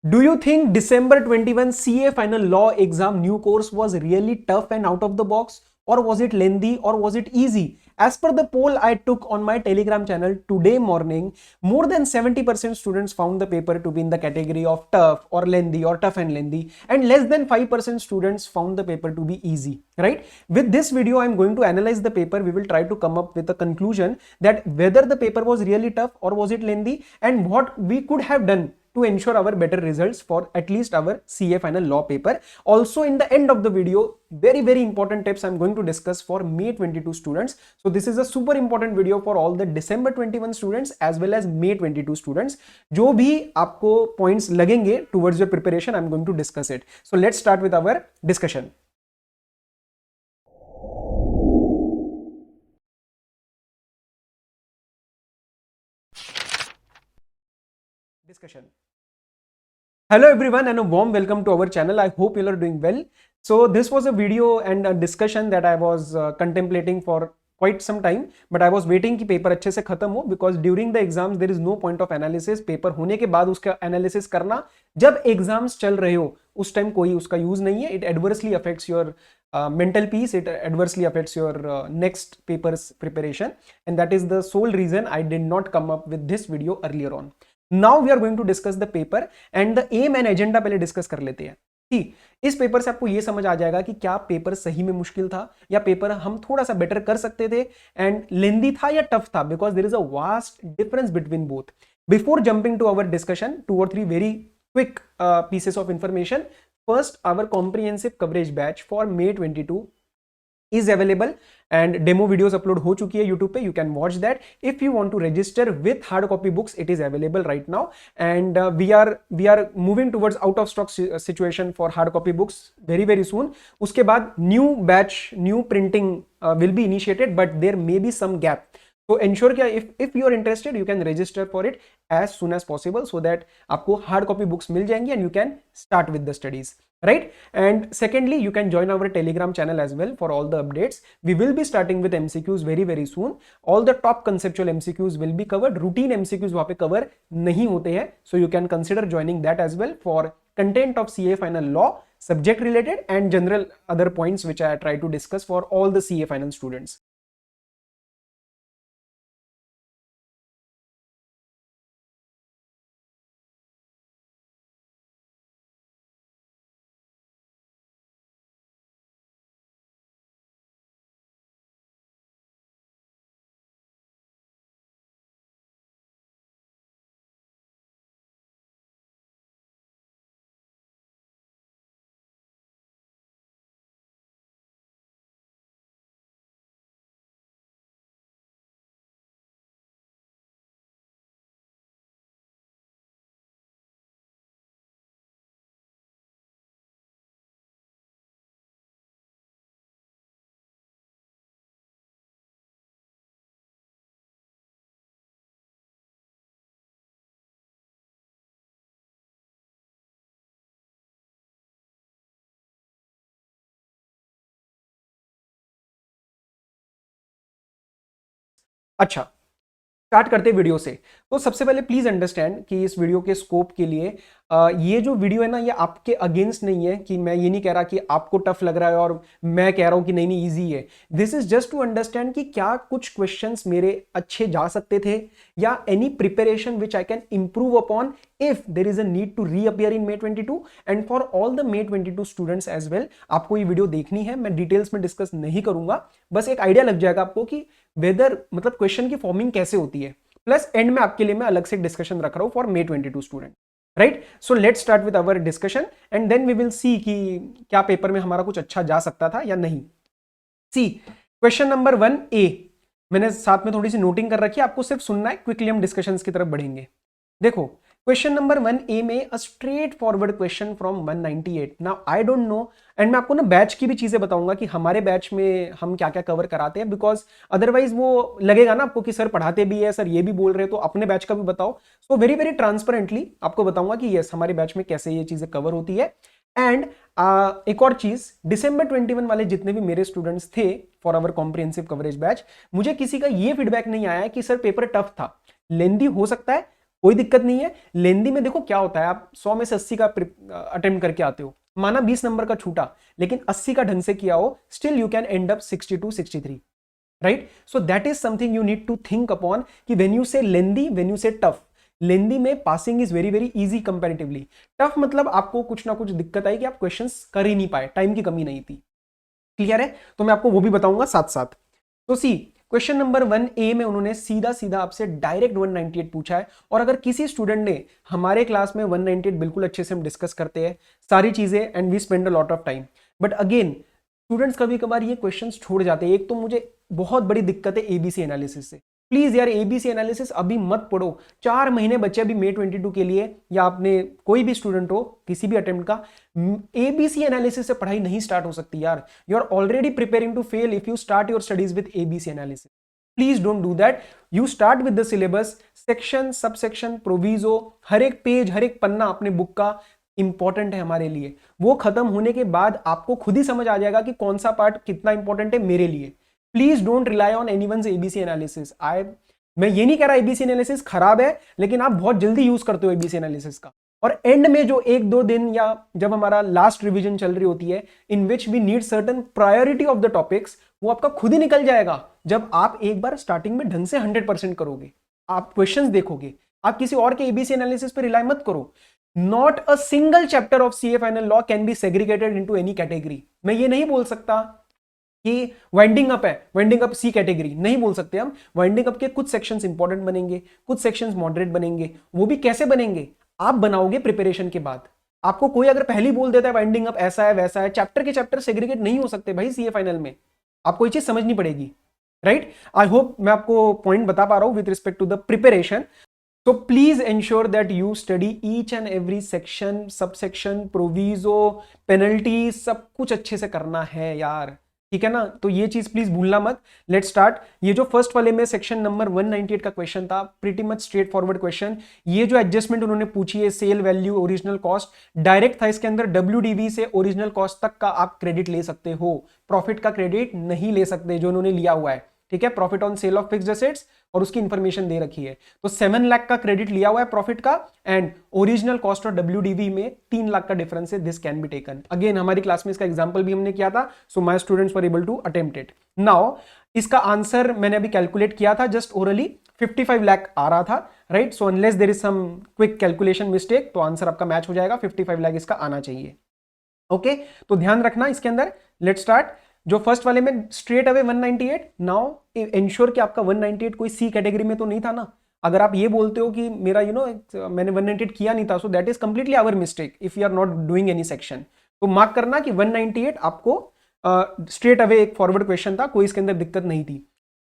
Do you think December 21 CA final law exam new course was really tough and out of the box, or was it lengthy, or was it easy? As per the poll I took on my Telegram channel today morning, more than 70% students found the paper to be in the category of tough or lengthy or tough and lengthy, and less than 5% students found the paper to be easy, right? With this video, I'm going to analyze the paper. We will try to come up with a conclusion that whether the paper was really tough or was it lengthy, and what we could have done to ensure our better results for at least our CA final law paper. Also, in the end of the video, very important tips I'm going to discuss for May 22 students. So this is a super important video for all the December 21 students as well as May 22 students. जो भी आपको points लगेंगे towards your preparation, I'm going to discuss it. So let's start with our discussion. Hello everyone and a warm welcome to our channel. I hope you are doing well. So this was a video and a discussion that I was contemplating for quite some time, but I was waiting कि paper अच्छे से खत्म हो, because during the exams there is no point of analysis. Paper होने के बाद उसका analysis करना जब एग्जाम्स चल रहे हो उस टाइम कोई उसका यूज नहीं है. It adversely affects your mental peace. It adversely affects your next paper's preparation, and that is the sole reason I did not come up with this video earlier on. Now we are going to discuss the paper and the aim and agenda पहले discuss कर लेते हैं. ठीक, इस paper से आपको ये समझ आ जाएगा कि क्या पेपर सही में मुश्किल था या पेपर हम थोड़ा सा बेटर कर सकते थे, एंड लेंदी था या टफ था, because there is a vast difference between both. Before jumping to our discussion, 2 or 3 very quick pieces of information. First, our comprehensive coverage batch for May 22 is available and demo videos upload हो चुकी है YouTube पे. You can watch that. If you want to register with hard copy books, it is available right now, and we are moving towards out of stock situation for hard copy books very soon. उसके बाद new batch, new printing will be initiated, but there may be some gap. So ensure कि if you are interested, you can register for it as soon as possible so that आपको hard copy books मिल जाएंगी and you can start with the studies. Right? And secondly, you can join our Telegram channel as well for all the updates. We will be starting with MCQs very soon. All the top conceptual MCQs will be covered. Routine MCQs वहाँ पे cover नहीं होते हैं, so you can consider joining that as well for content of CA final law, subject related and general other points which I try to discuss for all the CA final students. अच्छा, start करते video से. तो सबसे पहले please understand कि इस video के scope के लिए ये जो वीडियो है ना, ये आपके अगेंस्ट नहीं है. कि मैं ये नहीं कह रहा कि आपको टफ लग रहा है और मैं कह रहा हूं कि नहीं नहीं इजी है. This is just to understand कि क्या कुछ क्वेश्चंस मेरे अच्छे जा सकते थे, या any preparation which I can improve upon if there is a need to reappear in May 22. and for all the May 22 students as well, आपको ये वीडियो देखनी है. मैं डिटेल्स में डिस्कस नहीं करूंगा, बस एक आइडिया लग जाएगा आपको कि वेदर मतलब क्वेश्चन की फॉर्मिंग कैसे होती है. प्लस एंड में आपके लिए मैं अलग से डिस्कशन रख रहा हूं for May 22 student. Right, so let's start with our discussion and then we will see कि क्या पेपर में हमारा कुछ अच्छा जा सकता था या नहीं. सी, क्वेश्चन नंबर 1A मैंने साथ में थोड़ी सी नोटिंग कर रखी है, आपको सिर्फ सुनना है. क्विकली हम डिस्कशंस की तरफ बढ़ेंगे. देखो, क्वेश्चन नंबर 1A में a straight forward question from 198. Now I don't know, and मैं आपको ना बैच की भी चीजें बताऊंगा कि हमारे बैच में हम क्या क्या कवर कराते हैं, बिकॉज अदरवाइज वो लगेगा ना आपको कि सर पढ़ाते भी है, सर ये भी बोल रहे हैं, तो अपने बैच का भी बताओ. सो वेरी ट्रांसपेरेंटली आपको बताऊंगा कि यस हमारे बैच में कैसे ये चीजें कवर होती है. एंड एक और चीज, December 21 वाले जितने भी मेरे स्टूडेंट्स थे for our comprehensive coverage batch, मुझे किसी का ये फीडबैक नहीं आया कि सर पेपर टफ था. लेंदी हो सकता है, कोई दिक्कत नहीं है। लेंदी में देखो क्या होता है, आप 100 में से 80 का अटेम्प्ट करके आते हो, माना 20 नंबर का छूटा, लेकिन 80 का ढंग से किया हो, still you can end up 62 63, right. So that is something you need to think upon कि when you say lengthy, when you say tough, lengthy में passing is very very easy comparatively, tough मतलब आपको कुछ ना कुछ दिक्कत आई कि आप क्वेश्चंस कर ही नहीं पाए, टाइम की कमी नहीं थी। क्लियर है? तो मैं आपको वो भी बताऊंगा साथ साथ। तो सी क्वेश्चन नंबर 1A में उन्होंने सीधा सीधा आपसे डायरेक्ट 198 पूछा है। और अगर किसी स्टूडेंट ने, हमारे क्लास में 198 बिल्कुल अच्छे से हम डिस्कस करते हैं सारी चीजें and we spend a lot of time, but again students कभी कभार ये क्वेश्चंस छोड़ जाते हैं। एक तो मुझे बहुत बड़ी दिक्कत है एबीसी एनालिसिस से। प्लीज यार एबीसी एनालिसिस अभी मत पढ़ो, 4 महीने बचे अभी May 22 के लिए, या आपने कोई भी स्टूडेंट हो किसी भी अटेम्प्ट का, एबीसी एनालिसिस से पढ़ाई नहीं स्टार्ट हो सकती यार। You are already preparing to fail if you start your studies with ABC analysis. Please don't do that. You start with the syllabus, section sub section proviso, हर एक page हर एक पन्ना अपने बुक का इंपॉर्टेंट है हमारे लिए। वो खत्म होने के बाद आपको खुद ही समझ आ जाएगा कि कौन सा पार्ट कितना इंपॉर्टेंट है मेरे लिए। Please don't rely on anyone's ABC analysis. मैं ये नहीं कह रहा एबीसी एनालिसिस खराब है, लेकिन आप बहुत जल्दी यूज करते हो एबीसी एनालिसिस का, और एंड में जो 1-2 दिन या जब हमारा लास्ट रिवीजन चल रही होती है, in which we need certain priority of the topics, वो आपका खुद ही निकल जाएगा जब आप एक बार स्टार्टिंग में ढंग से 100% करोगे, आप क्वेश्चंस देखोगे। आप किसी और के एबीसी एनालिसिस पर रिलाई मत करो। Not a single chapter of CA final law can be segregated into any category. मैं ये नहीं बोल सकता कि वाइंडिंग अप है, वाइंडिंग अप सी कैटेगरी, नहीं बोल सकते हम। वाइंडिंग अप के कुछ सेक्शंस इंपॉर्टेंट बनेंगे, कुछ सेक्शंस मॉडरेट बनेंगे। वो भी कैसे बनेंगे, आप बनाओगे प्रिपरेशन के बाद। आपको कोई अगर पहले ही बोल देता है वाइंडिंग अप ऐसा है वैसा है, चैप्टर के चैप्टर सेग्रीगेट नहीं हो सकते भाई सीए फाइनल में। आपको ये चीज समझनी पड़ेगी, राइट। आई होप मैं आपको पॉइंट बता पा रहा हूं with respect to the preparation. So please ensure that you study each and every section, subsection, proviso, penalty, सब कुछ अच्छे से करना है यार, ठीक है ना। तो ये चीज प्लीज भूलना मत। Let start. ये जो फर्स्ट वाले में सेक्शन नंबर 198 का क्वेश्चन था, pretty much straightforward question. ये जो एडजस्टमेंट उन्होंने पूछी है, sale value original cost, direct था इसके अंदर। WDV से ओरिजिनल कॉस्ट तक का आप क्रेडिट ले सकते हो, प्रॉफिट का क्रेडिट नहीं ले सकते जो उन्होंने लिया हुआ है, ठीक है। Profit on sale of fixed assets और उसकी इंफॉर्मेशन दे रखी है। तो 7 लाख का क्रेडिट लिया हुआ है प्रॉफिट का, एंड ओरिजिनल कॉस्ट और WDV में 3 लाख का डिफरेंस है। This can be taken. Again हमारी क्लास में इसका एग्जांपल भी हमने किया था, so my students were able to attempt it. Now इसका आंसर मैंने अभी कैलकुलेट किया था जस्ट ओरली, 55 लाख आ रहा था, right. So unless there is some quick calculation mistake, तो आंसर आपका मैच हो जाएगा, 55 लाख इसका आना चाहिए। ओके, तो ध्यान रखना इसके अंदर। Let start. जो फर्स्ट वाले में स्ट्रेट अवे 198, नाउ इंश्योर कि आपका 198 कोई सी कैटेगरी में तो नहीं था ना। अगर आप ये बोलते हो कि मेरा मैंने 198 किया नहीं था, so that is completely our mistake if you are not doing any section. तो मार्क करना कि 198 आपको स्ट्रेट अवे एक फॉरवर्ड क्वेश्चन था, कोई इसके अंदर दिक्कत नहीं थी।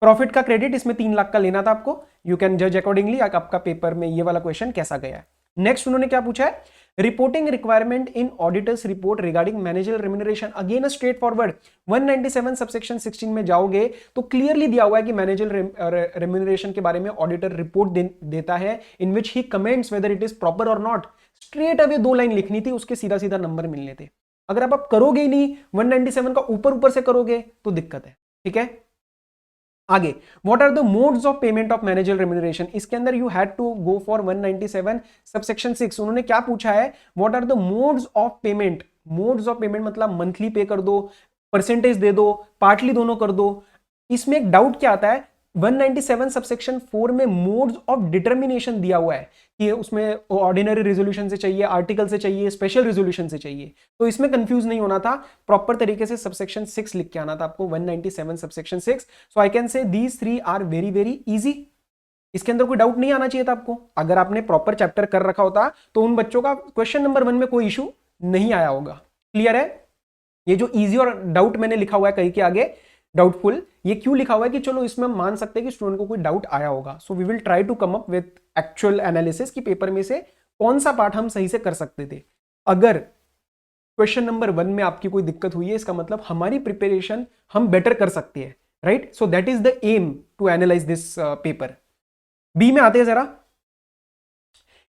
प्रॉफिट का क्रेडिट इसमें 3 लाख का लेना था आपको। यू कैन जज अकॉर्डिंगली आपका पेपर में ये वाला क्वेश्चन कैसा गया है। नेक्स्ट उन्होंने क्या पूछा है, reporting requirement in auditors report regarding managerial remuneration. Again a straight forward 197 subsection 16 में जाओगे तो क्लियरली दिया हुआ है कि मैनेजरियल रेम्यूनरेशन के बारे में ऑडिटर रिपोर्ट देता है, in which he comments whether it is proper और नॉट। स्ट्रेट अवे 2 लाइन लिखनी थी, उसके सीधा सीधा नंबर मिलने थे। अगर आप करोगे ही नहीं, 197 का ऊपर ऊपर से करोगे तो दिक्कत है, ठीक है। आगे, what are the modes of payment of managerial remuneration. इसके अंदर you had to go for 197 subsection 6। उन्होंने क्या पूछा है, what are the modes of payment. Modes of payment मतलब मंथली पे कर दो, परसेंटेज दे दो, पार्टली दोनों कर दो। इसमें एक डाउट क्या आता है, 197 सबसेक्शन 4 में मोड्स ऑफ डिटर्मिनेशन दिया हुआ है कि उसमें ऑर्डिनरी रेजोल्यूशन से चाहिए, आर्टिकल से चाहिए, स्पेशल रेजोल्यूशन से चाहिए। तो इसमें कंफ्यूज नहीं होना था, प्रॉपर तरीके से सबसेक्शन 6 लिख के आना था आपको, 197 subsection 6। So I can say these 3 are very very easy. इसके अंदर कोई डाउट नहीं आना चाहिए था आपको। अगर आपने प्रॉपर चैप्टर कर रखा होता तो उन बच्चों का क्वेश्चन नंबर 1 में कोई इशू नहीं आया होगा। क्लियर है। ये जो इजी और डाउट मैंने लिखा हुआ है कहीं के आगे डाउटफुल, ये क्यों लिखा हुआ है कि चलो इसमें मान सकते हैं कि स्टूडेंट को कोई डाउट आया होगा। So we will try to come up with actual analysis कि पेपर में से कौन सा पार्ट हम सही से कर सकते थे। अगर क्वेश्चन नंबर 1 में आपकी कोई दिक्कत हुई है, इसका मतलब हमारी प्रिपरेशन हम बेटर कर सकते हैं, right. So that is the aim to analyse this paper. B में आते हैं जरा।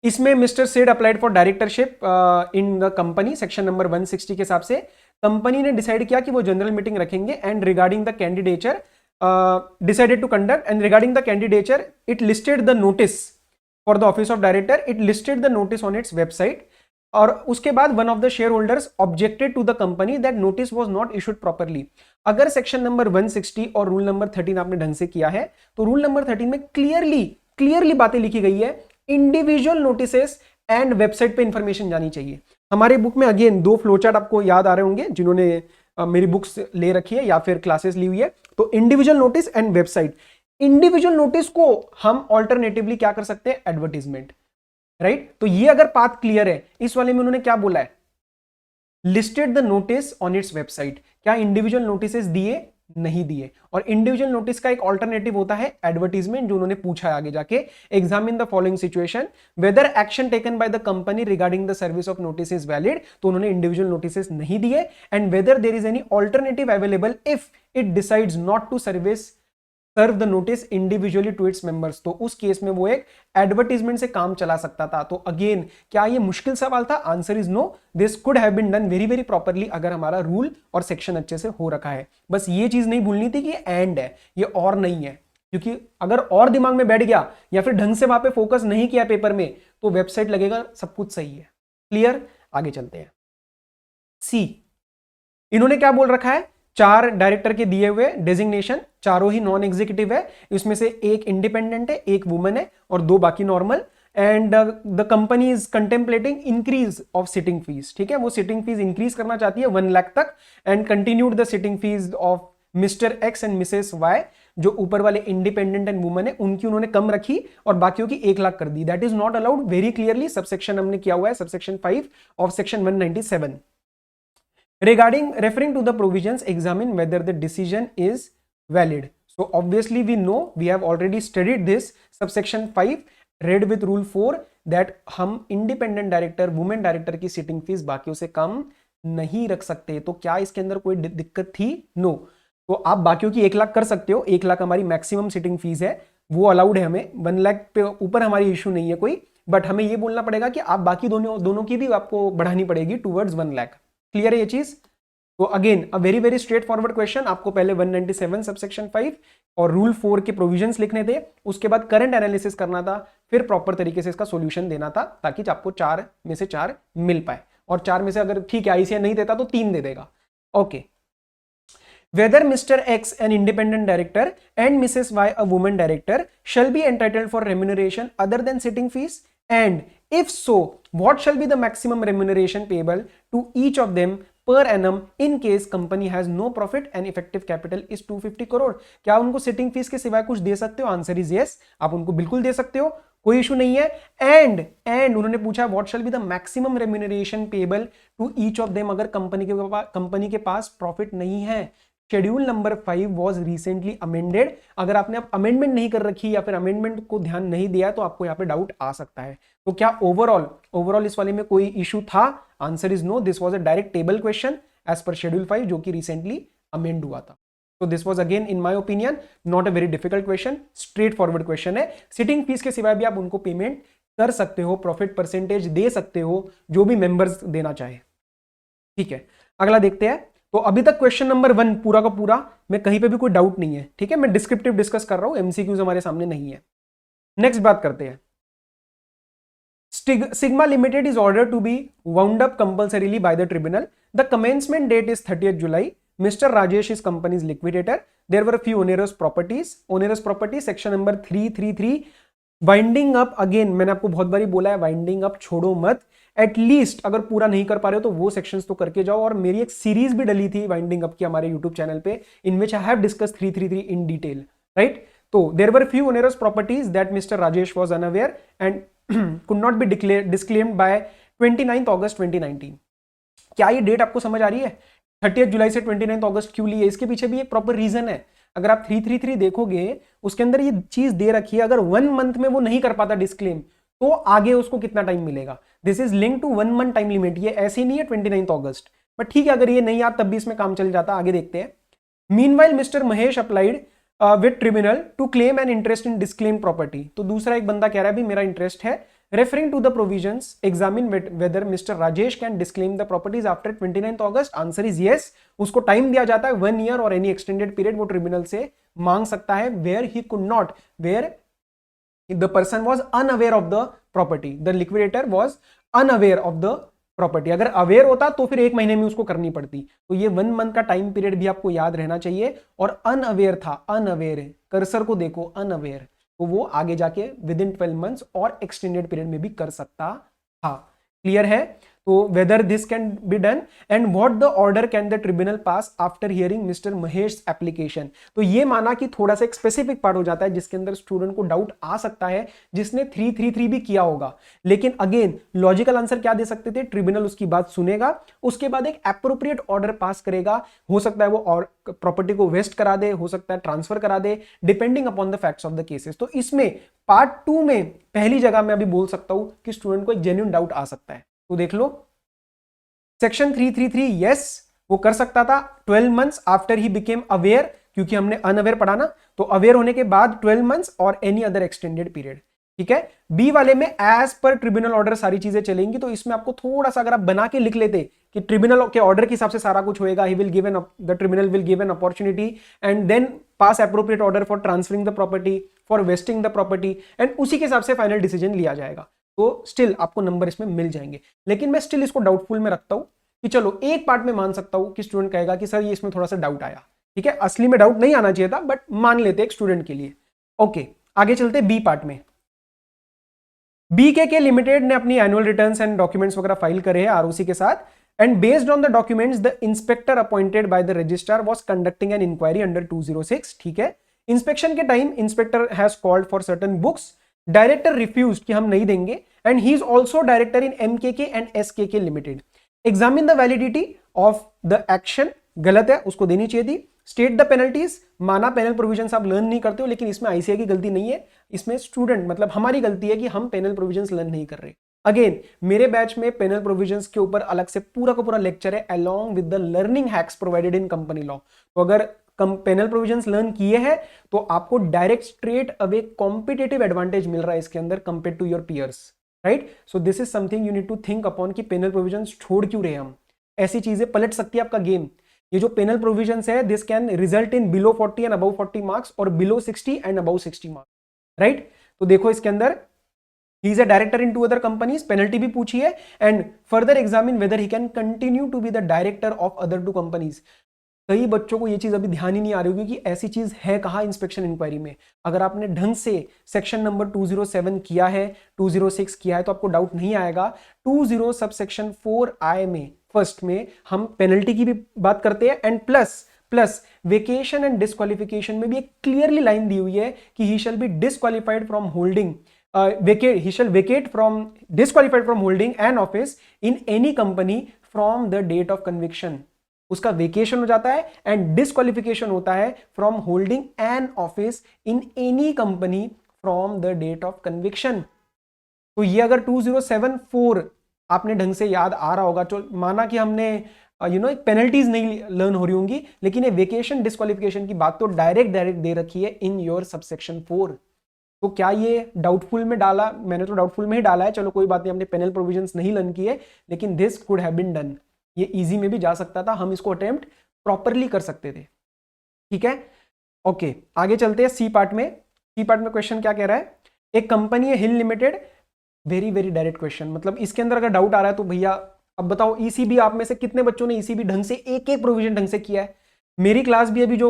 इसमें Mr Z applied for directorship in the company, section number 160 के हिसाब से कंपनी ने डिसाइड किया कि वो जनरल मीटिंग रखेंगे, and regarding the candidature decided to conduct, and regarding the candidature it listed the notice for the office of director, it listed the notice on its website. और उसके बाद one of the shareholders objected to the company that notice was not issued properly. अगर section number 160 और rule number 13 आपने ढंग से किया है तो रूल नंबर 13 में क्लियरली बातें लिखी गई है, इंडिविजुअल नोटिसेस एंड वेबसाइट पे इंफॉर्मेशन जानी चाहिए। हमारे बुक में अगेन 2 फ्लोचार्ट आपको याद आ रहे होंगे जिन्होंने मेरी बुक्स ले रखी है या फिर क्लासेस ली हुई है। तो individual notice and website. Individual notice को हम ऑल्टरनेटिवली क्या कर सकते हैं, एडवर्टीजमेंट, राइट। तो ये अगर पाथ क्लियर है, इस वाले में उन्होंने क्या बोला है, listed the notice on its website. क्या इंडिविजुअल नोटिसेस दिए, नहीं दिए। और इंडिविजुअल नोटिस का एक ऑल्टरनेटिव होता है एडवर्टीजमेंट, जो उन्होंने पूछा है आगे जाके, examine the following situation whether action taken by the company regarding the service of notice is valid. तो उन्होंने इंडिविजुअल नोटिसेस नहीं दिए। And whether there is any alternative available if it decides not to serve the notice individually to its members. तो उस case में वो एक advertisement से काम चला सकता था। तो अगेन क्या ये मुश्किल सवाल था, answer is no, this could have been done very very properly अगर हमारा रूल और सेक्शन अच्छे से हो रखा है। बस ये चीज नहीं भूलनी थी कि एंड है, ये और नहीं है, क्योंकि अगर और दिमाग में बैठ गया या फिर ढंग से वहां पे फोकस नहीं किया पेपर में तो वेबसाइट लगेगा सब कुछ सही है। क्लियर, आगे चलते हैं। सी, इन्होंने क्या बोल रखा है, 4 डायरेक्टर के दिए हुए डेजिग्नेशन, चारों ही नॉन एग्जीक्यूटिव है, इसमें से एक इंडिपेंडेंट है, एक वुमेन है और 2 बाकी normal. And the company is contemplating increase of sitting fees. ठीक है, वो सिटिंग फीस इंक्रीज करना चाहती है 1 लाख तक। And continued the sitting fee of Mr X and Mrs Y, जो ऊपर वाले इंडिपेंडेंट एंड वुमेन है उनकी उन्होंने कम रखी और बाकियों की 1 लाख कर दी। That is not allowed, very clearly subsection हमने किया हुआ है, subsection 5 of section 197। referring to the provisions, examine whether the decision is valid. So obviously we know, we have already studied this subsection 5 read with rule 4 that हम independent director, women director की sitting fees बाकियों से कम नहीं रख सकते। तो क्या इसके अंदर कोई दिक्कत थी? नो। तो आप बाकियों की 1 लाख कर सकते हो, 1 लाख हमारी मैक्सिमम सिटिंग फीस है, वो अलाउड है हमें, 1 लाख पे ऊपर हमारी इशू नहीं है कोई। बट हमें ये बोलना पड़ेगा कि आप बाकी दोनों की भी आपको बढ़ानी पड़ेगी टूवर्ड्स 1 लाख। क्लियर है ये चीज? तो again a very very straightforward question, आपको पहले 197 सबसेक्शन 5 और रूल 4 के प्रोविजंस लिखने थे, उसके बाद करंट एनालिसिस करना था, फिर प्रॉपर तरीके से इसका सॉल्यूशन देना था ताकि आपको 4 में से 4 मिल पाए। और 4 में से अगर ठीक है आईसीआई नहीं देता तो 3 दे देगा। Okay, whether Mr X an independent director and Mrs Y a women director shall be entitled for remuneration other than sitting fees, and if so what shall be the maximum remuneration payable to each of them per annum in case company has no profit and effective capital is 250 crore. क्या उनको sitting fee के सिवाय कुछ दे सकते हो? Answer is yes, आप उनको बिल्कुल दे सकते हो, कोई इशू नहीं है। एंड उन्होंने पूछा what shall be the maximum remuneration payable to each of them अगर कंपनी के पास प्रॉफिट नहीं है। Schedule number 5 was recently amended. अगर आपने अब अमेंडमेंट नहीं कर रखी या फिर अमेंडमेंट को ध्यान नहीं दिया तो आपको यहाँ पे डाउट आ सकता है। तो क्या ओवरऑल इस वाले में कोई इशू था? Answer is no, this was a direct table question as per schedule 5 जो कि रिसेंटली अमेंड हुआ था। तो this was again in my opinion not a very difficult question, straightforward question है। सिटिंग फीस के सिवाय भी आप उनको पेमेंट कर सकते हो, प्रॉफिट परसेंटेज दे सकते हो, जो भी मेंबर्स देना चाहे। ठीक है, अगला देखते हैं। तो अभी तक क्वेश्चन नंबर 1 पूरा का पूरा में कहीं पे भी कोई डाउट नहीं है। ठीक है, मैं डिस्क्रिप्टिव डिस्कस कर रहा हूं, एमसीक्यूज हमारे सामने नहीं है। नेक्स्ट बात करते हैं। Sigma Limited is ordered to be wound up compulsorily by the tribunal. The commencement date is 30th July. Mr. Rajesh is company's liquidator. There were a few onerous properties. Onerous properties section number 333. Winding up, again मैंने आपको बहुत बारी बोला है winding up छोड़ो मत, at least अगर पूरा नहीं कर पा रहे हो तो वो सेक्शंस तो करके जाओ। और मेरी एक सीरीज भी डली थी वाइंडिंग अप की हमारे यूट्यूब चैनल पे, in which I have discuss 333 in detail, right. तो there were few onerous properties that mister Rajesh was unaware and could not be disclaimed by 29 August 2019। क्या ये डेट आपको समझ आ रही है? 30 जुलाई से 29 अगस्त क्यों लिए? इसके पीछे भी एक प्रॉपर रीजन है। अगर आप 333 देखोगे उसके अंदर ये चीज दे रखी है, अगर 1 मंथ में वो नहीं कर पाता डिस्क्लेम तो आगे उसको कितना टाइम मिलेगा। This is link to 1 month time limit. ये ऐसे नहीं है 29 अगस्त, बट ठीक है अगर ये नहीं आता तब भी इसमें काम चल जाता। आगे देखते हैं। Meanwhile Mr Mahesh applied with tribunal to claim an interest in disclaim property. तो दूसरा एक बंदा कह रहा है भी मेरा इंटरेस्ट है। Referring to the provisions, examine whether Mr. Rajesh can disclaim the properties after 29th August. Answer is yes. उसको टाइम दिया जाता है 1 year और एनी एक्सटेंडेड पीरियड वो ट्रिब्यूनल से मांग सकता है। Where he could not, where the person was unaware of the property, the liquidator was unaware of the property. अगर अवेयर होता तो फिर 1 महीने में उसको करनी पड़ती। तो ये 1 मंथ का टाइम पीरियड भी आपको याद रहना चाहिए। और अनअवेयर था, अनअवेयर है, कर्सर को देखो, अनअवेयर, तो वो आगे जाके विद इन 12 मंथ्स और एक्सटेंडेड पीरियड में भी कर सकता था। क्लियर है? तो whether this can be done and what the order can the tribunal pass after hearing mister Mahesh application. तो ये माना कि थोड़ा सा एक स्पेसिफिक पार्ट हो जाता है जिसके अंदर स्टूडेंट को डाउट आ सकता है, जिसने 333 भी किया होगा। लेकिन अगेन लॉजिकल आंसर क्या दे सकते थे, ट्रिब्यूनल उसकी बात सुनेगा, उसके बाद एक एप्रोप्रिएट ऑर्डर पास करेगा। हो सकता है वो प्रॉपर्टी को वेस्ट करा दे, हो सकता है ट्रांसफर करा दे, depending upon the facts of the cases. तो इसमें पार्ट 2 में पहली जगह मैं अभी बोल सकता हूं कि स्टूडेंट को एक जेन्युइन डाउट आ सकता है। तो देख लो, सेक्शन 333 यस वो कर सकता था 12 months after he became aware, क्योंकि हमने अनअवेयर पढ़ा ना, तो अवेयर होने के बाद 12 मंथ्स और एनी अदर एक्सटेंडेड पीरियड। ठीक है। बी वाले में एज पर ट्रिब्यूनल ऑर्डर सारी चीजें चलेंगी। तो इसमें आपको थोड़ा सा अगर आप बना के लिख लेते कि ट्रिब्यूनल के ऑर्डर के हिसाब से सारा कुछ होएगा, he will give an the tribunal will give an opportunity and then pass appropriate order for transferring the property, for vesting the property, and उसी के हिसाब से फाइनल डिसीजन लिया जाएगा। तो स्टिल आपको नंबर इसमें मिल जाएंगे। लेकिन मैं स्टिल इसको डाउटफुल में रखता हूं कि चलो एक पार्ट में मान सकता हूं कि स्टूडेंट कहेगा कि सर ये इसमें थोड़ा सा डाउट आया। ठीक है, असली में डाउट नहीं आना चाहिए था, बट मान लेते एक स्टूडेंट के लिए। ओके, आगे चलते बी पार्ट में। बीके लिमिटेड ने अपनी एनुअल रिटर्न्स एंड डॉक्यूमेंट्स वगैरह फाइल करे हैं आरओसी के साथ, and based on the documents the inspector appointed by the registrar was conducting an inquiry under 206। ठीक है, इंस्पेक्शन के time inspector has called for certain books, director refused कि हम नहीं देंगे, and he is also director in MKK and SKK limited. Examine the validity of the action, गलत है, उसको देनी चाहिए थी। स्टेट द पेनल्टीज, माना पेनल प्रोविजंस आप लर्न नहीं करते हो, लेकिन इसमें आईसीआई की गलती नहीं है, इसमें स्टूडेंट मतलब हमारी गलती है कि हम पेनल प्रोविजंस लर्न नहीं कर रहे। अगेन मेरे बैच में पेनल प्रोविजंस के ऊपर अलग से पूरा का पूरा लेक्चर है along with the learning hacks provided in company law. तो अगर पेनल प्रोविजंस लर्न किए हैं तो आपको direct straight away competitive advantage मिल रहा है इसके अंदर compare to your peers, right. So this is something you need to think upon कि पेनल प्रोविजंस छोड़ क्यों रहे हम। ऐसी चीजें पलट सकती है आपका गेम। ये जो पेनल प्रोविजंस है this can result in below 40 and above 40 marks और below 60 and above 60 marks, right. तो देखो इसके अंदर he is a director in 2 other companies, penalty भी पूछी है, and further examine whether he can continue to be the director of other 2 companies. कई बच्चों को ये चीज अभी ध्यान ही नहीं आ रही होगी कि ऐसी चीज है कहां इंस्पेक्शन इंक्वायरी में। अगर आपने ढंग से सेक्शन नंबर 207 किया है, 206 किया है, तो आपको डाउट नहीं आएगा। 20 सब सेक्शन 4I में फर्स्ट में हम पेनल्टी की भी बात करते हैं, and plus vacation and disqualification में भी एक क्लियरली लाइन दी हुई है कि he shall be disqualified from holding he shall vacate from disqualified from holding an office in any company from the date of conviction। उसका वेकेशन हो जाता है एंड डिस्क्वालिफिकेशन होता है from holding an office in any company from the date of conviction. तो ये अगर 2074 आपने ढंग से याद आ रहा होगा, तो माना कि हमने पेनल्टीज नहीं लर्न हो रही होंगी, लेकिन ये वेकेशन डिस्क्वालिफिकेशन की बात तो डायरेक्ट दे रखी है इन योर सबसेक्शन 4। तो क्या ये डाउटफुल में डाला? मैंने तो डाउटफुल में ही डाला है, चलो कोई बात नहीं, हमने पेनल प्रोविजंस नहीं लर्न किए, लेकिन this could have been done. ये इजी में भी जा सकता था, हम इसको अटेम्प्ट प्रॉपरली कर सकते थे। ठीक है, ओके आगे चलते हैं सी पार्ट में। सी पार्ट में क्वेश्चन क्या कह रहा है, एक कंपनी है hill limited, very very direct question. मतलब इसके अंदर अगर डाउट आ रहा है तो भैया अब बताओ ईसीबी आप में से कितने बच्चों ने ईसीबी ढंग से एक एक प्रोविजन ढंग से किया है। मेरी क्लास भी अभी जो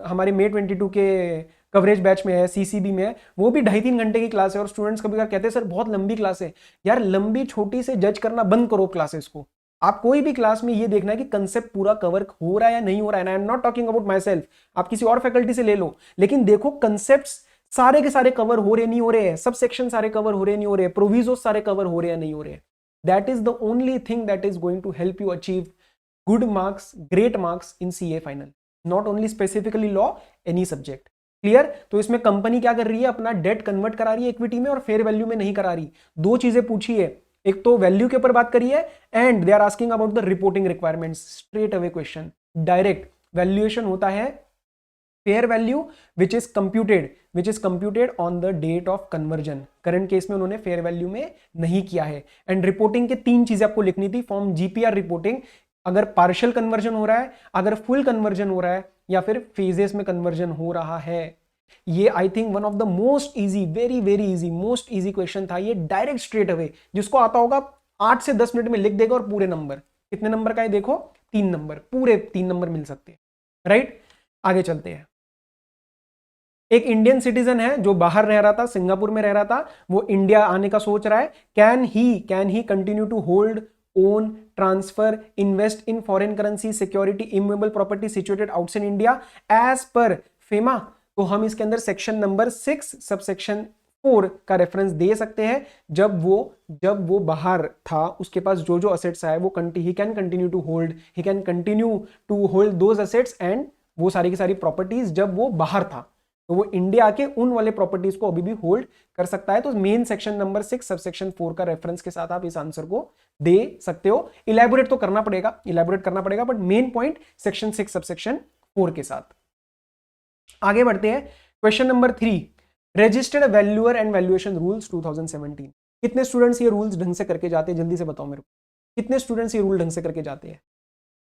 हमारे मे 22 के कवरेज बैच में है, सीसीबी में है, वो भी 2.5-3 घंटे की क्लास है। और स्टूडेंट्स कभी कहते हैं सर बहुत लंबी क्लास है। यार लंबी छोटी से जज करना बंद करो क्लासेस को। आप कोई भी क्लास में ये देखना है कि कंसेप्ट पूरा कवर हो रहा है या नहीं हो रहा है। आई am not talking about my self, आप किसी और फैकल्टी से ले लो, लेकिन देखो कंसेप्ट सारे के सारे कवर हो रहे नहीं हो रहे हैं, सब सेक्शन सारे कवर हो रहे नहीं हो रहे, प्रोविजो सारे कवर हो रहे हैं नहीं हो रहे। That is the only thing that is going to help you achieve good marks, great marks in CA final, not only specifically law, any subject. Clear. तो इसमें कंपनी क्या कर रही है, अपना डेट कन्वर्ट करा रही है इक्विटी में और फेयर वैल्यू में नहीं करा रही। 2 चीजें पूछी है, एक तो वैल्यू के ऊपर बात करी है, and they are asking about the reporting requirements. Straight away question, direct valuation होता है fair value which is computed on the date of conversion. Current case में उन्होंने फेयर वैल्यू में नहीं किया है। एंड रिपोर्टिंग के 3 चीजें आपको लिखनी थी फॉर्म जीपीआर रिपोर्टिंग, अगर पार्शियल कन्वर्जन हो रहा है, अगर फुल कन्वर्जन हो रहा है, या फिर फेजेस में कन्वर्जन हो रहा है। ये I think one of the most easy, very very easy, most easy question था ये, डायरेक्ट स्ट्रेट अवे, जिसको आता होगा 8 से 10 मिनट में लिख देगा और पूरे नंबर। कितने नंबर का है देखो, 3 नंबर, पूरे 3 नंबर मिल सकते हैं, राइट। आगे चलते हैं। एक इंडियन सिटीजन है जो बाहर रह रहा था, सिंगापुर में रह रहा था, वो इंडिया आने का सोच रहा है। Can he continue to hold, own, transfer, invest in foreign currency, security, immovable property situated outside India as per FEMA? तो हम इसके अंदर सेक्शन नंबर 6 सबसेक्शन 4 का रेफरेंस दे सकते हैं। जब वो बाहर था, उसके पास जो जो असेट्स आए वो he can continue to hold those assets and वो सारी की सारी प्रॉपर्टीज जब वो बाहर था, तो वो इंडिया के उन वाले प्रॉपर्टीज को अभी भी होल्ड कर सकता है। तो मेन सेक्शन नंबर 6 सबसेक्शन 4 का रेफरेंस के साथ आप इस आंसर को दे सकते हो। इलैबोरेट तो करना पड़ेगा, but main point section 6 subsection 4 के साथ। आगे बढ़ते हैं। Question number 3, registered valuer and valuation rules 2017। कितने स्टूडेंट्स ये रूल्स ढंग से करके जाते हैं, जल्दी से बताओ मेरे को, कितने स्टूडेंट्स ये रूल ढंग से करके जाते हैं?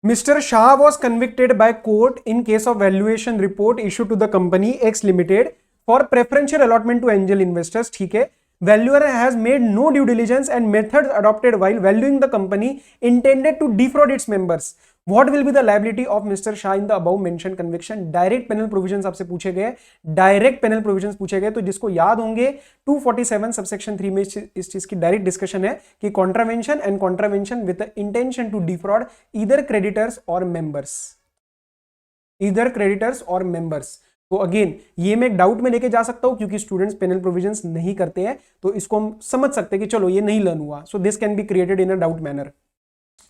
Mr. Shah was convicted by court in case of valuation report issued to the company X Limited for preferential allotment to angel investors. ठीक है, valuer has made no due diligence and methods adopted while valuing the company intended to defraud its members. What will be the liability of Mr. Shah in the above mentioned conviction? Direct penal provisions आपसे पूछे गए, तो जिसको याद होंगे 247 subsection 3 में इस चीज की डायरेक्ट डिस्कशन है कि contravention with the intention to defraud either creditors और मेंबर्स। तो अगेन ये मैं एक डाउट में लेके जा सकता हूं क्योंकि स्टूडेंट्स पेनल प्रोविजंस नहीं करते हैं, तो इसको हम समझ सकते हैं कि चलो ये नहीं लर्न हुआ, so this can be created in a doubt manner.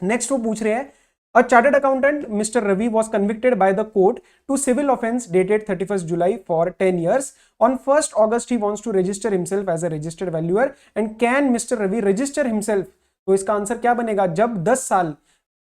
Next वो पूछ रहे हैं, a chartered accountant Mr. Ravi was convicted by the court to civil offense dated 31st July for 10 years. On 1st August he wants to register himself as a registered valuer, and can Mr. Ravi register himself? तो इसका answer क्या बनेगा? जब 10 साल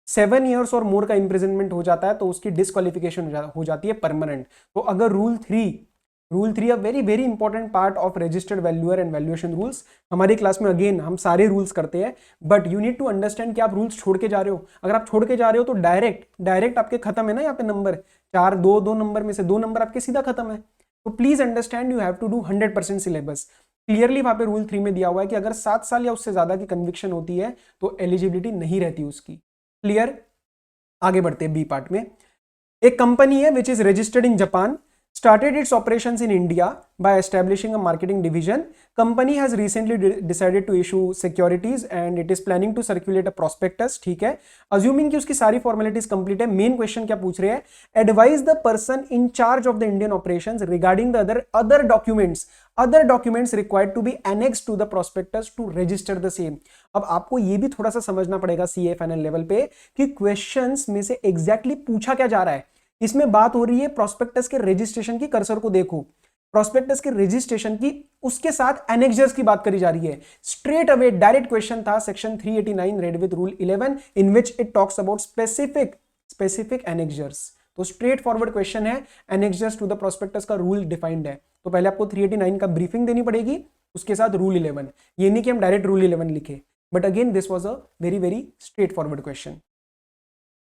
7 years और मोर का imprisonment हो जाता है तो उसकी डिस्क्वालिफिकेशन हो जाती है परमानेंट। तो अगर rule 3 a very very important part of registered valuer and valuation rules. हमारी क्लास में अगेन हम सारे रूल्स करते हैं, but you need to understand कि आप रूल्स छोड़ के जा रहे हो। अगर आप छोड़ के जा रहे हो तो डायरेक्ट आपके खत्म है ना, यहाँ पे नंबर 4 दो नंबर में से 2 नंबर आपके सीधा खत्म है। तो please understand you have to do 100% syllabus. Clearly वहां पे रूल 3 में दिया हुआ है कि अगर 7 साल या उससे ज्यादा की कन्विक्शन होती है तो एलिजिबिलिटी नहीं रहती उसकी। क्लियर? आगे बढ़ते हैं बी पार्ट में। एक कंपनी है which is registered in Japan, started its operations in India by establishing a marketing division. Company has recently decided to issue securities and it is planning to circulate a prospectus. ठीक है, assuming कि उसकी सारी formalities complete है, main question क्या पूछ रहे हैं? Advise the person in charge of the Indian operations regarding the other documents required to be annexed to the prospectus to register the same. अब आपको ये भी थोड़ा सा समझना पड़ेगा CA फाइनल लेवल पे कि questions में से exactly पूछा क्या जा रहा है। इसमें बात हो रही है प्रोस्पेक्टस के रजिस्ट्रेशन की, कर्सर को देखो, प्रोस्पेक्टस के रजिस्ट्रेशन की, उसके साथ एनेक्सर्स की बात करी जा रही है। स्ट्रेट अवे डायरेक्ट क्वेश्चन था section 389 read with rule 11 in which it talks about specific annexures. तो स्ट्रेट फॉरवर्ड क्वेश्चन है, एनेक्सर्स टू द प्रोस्पेक्टस का रूल डिफाइंड है। तो पहले आपको 389 का ब्रीफिंग देनी पड़ेगी, उसके साथ रूल 11। ये नहीं कि हम डायरेक्ट रूल 11 लिखे, but again this was a very very straightforward question.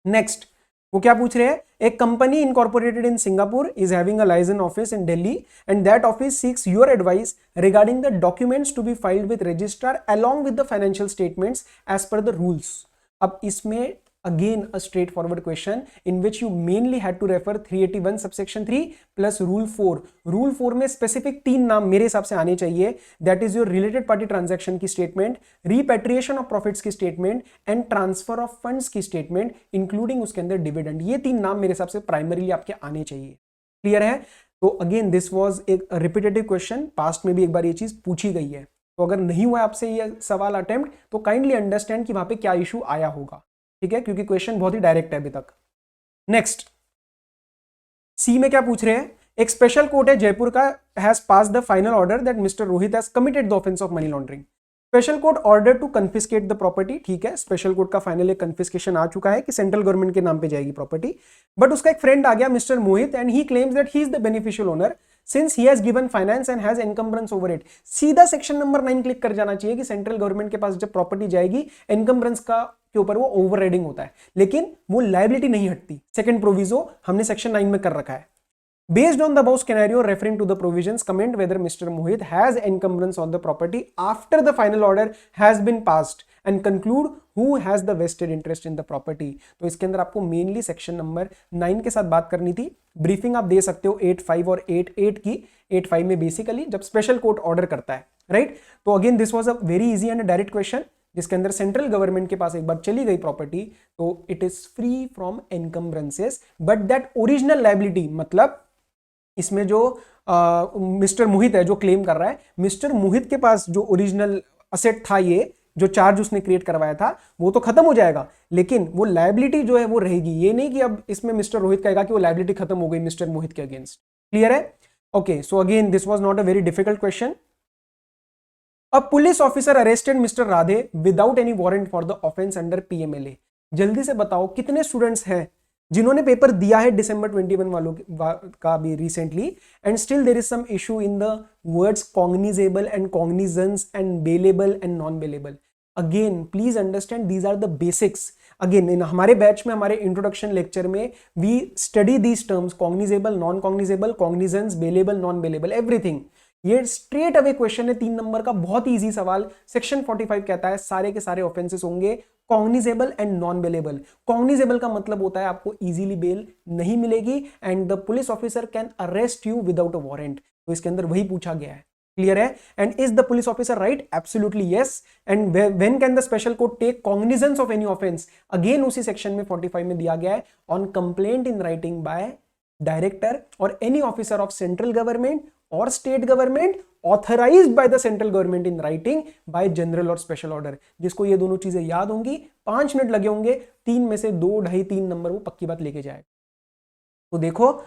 Next वो क्या पूछ रहे हैं? एक company incorporated in Singapore is having a licence office in Delhi and that office seeks your advice regarding the documents to be filed with registrar along with the financial statements as per the rules. अब इसमें again a straightforward question in which you mainly had to refer 381 subsection 3 plus rule 4। rule 4 में specific 3 नाम मेरे हिसाब से आने चाहिए, that is your related party transaction की statement, repatriation of profits की statement and transfer of funds की statement including उसके अंदर dividend। ये 3 नाम मेरे हिसाब से प्राइमरीली आपके आने चाहिए। क्लियर है? तो अगेन दिस वाज एक रिपीटेटिव क्वेश्चन, पास्ट में भी एक बार ये चीज पूछी गई है, तो अगर नहीं हुआ आपसे ये सवाल अटेम्प्ट तो काइंडली अंडरस्टैंड कि वहां पे क्या इशू आया होगा। ठीक है, क्योंकि क्वेश्चन बहुत ही डायरेक्ट है अभी तक। नेक्स्ट सी में क्या पूछ रहे हैं? एक स्पेशल कोर्ट है जयपुर का has passed the final order that mister Rohit has committed the offence of money laundering. Special court order to confiscate the property. ठीक है, स्पेशल कोर्ट का फाइनल एक कन्फिस्केशन आ चुका है कि सेंट्रल गवर्नमेंट के नाम पे जाएगी प्रॉपर्टी, बट उसका एक फ्रेंड आ गया mister Mohit and he claims that he is the beneficial owner since he has given finance and has encumbrance over it. सीधा सेक्शन नंबर 9 क्लिक कर जाना चाहिए कि सेंट्रल गवर्नमेंट के पास जब प्रॉपर्टी जाएगी एनकम्बरेंस का के ऊपर वो ओवरराइडिंग होता है, लेकिन वो लायबिलिटी नहीं हटती। सेकंड प्रोविजो हमने सेक्शन 9 में कर रखा है। Based on the above scenario, referring to the provisions, comment whether Mr. Mohit has encumbrance on the property after the final order has been passed and conclude who has the vested interest in the property. तो इसके अंदर आपको mainly section number 9 के साथ बात करनी थी. Briefing आप दे सकते हो 8.5 और 8.8 की. 8.5 में बेसिकली जब स्पेशल कोर्ट ऑर्डर करता है, राइट? तो again this was a very easy and direct question जिसके अंदर सेंट्रल गवर्नमेंट के पास एक बार चली गई प्रॉपर्टी तो it is free from encumbrances, but that original liability, मतलब इसमें जो मिस्टर मोहित है जो क्लेम कर रहा है, मिस्टर मोहित के पास जो ओरिजिनल असेट था, ये जो चार्ज उसने क्रिएट करवाया था वो तो खत्म हो जाएगा, लेकिन वो लायबिलिटी जो है वो रहेगी. ये नहीं कि अब इसमें मिस्टर रोहित कहेगा कि वो लायबिलिटी खत्म हो गई मिस्टर मोहित के अगेंस्ट. क्लियर है? Okay, so again this was not a very difficult question. A police officer arrested mister Radhe without any warrant for the offence under PMLA. जल्दी से बताओ कितने स्टूडेंट्स हैं जिन्होंने पेपर दिया है दिसंबर 21 वालों का भी recently, and still there is some issue in the words cognizable and cognizance and bailable and non bailable. Again please understand these are the basics. Again in हमारे बैच में, हमारे इंट्रोडक्शन लेक्चर में we study these terms, cognizable, non cognizable, cognizance, bailable, non bailable, everything. ये straight away question है 3 number का, बहुत ही easy सवाल. Section 45 कहता है सारे के सारे ऑफेंसेस होंगे cognizable and non bailable. Cognizable का मतलब होता है आपको इजीली बेल नहीं मिलेगी and the police officer can arrest you without a warrant. तो इसके अंदर वही पूछा गया है. क्लियर है? And is the police officer right? Absolutely yes. And when can the special court take cognizance of any offence? Again उसी section में 45 में दिया गया है, on complaint in writing by director और any officer of central government और state government authorised by the central government in writing by general और special order. जिसको ये दोनों चीजें याद होंगी, 5 मिनट लगे होंगे, 3 में से 2, 2.5, 3 नंबर वो पक्की बात लेके जाएगा. तो देखो,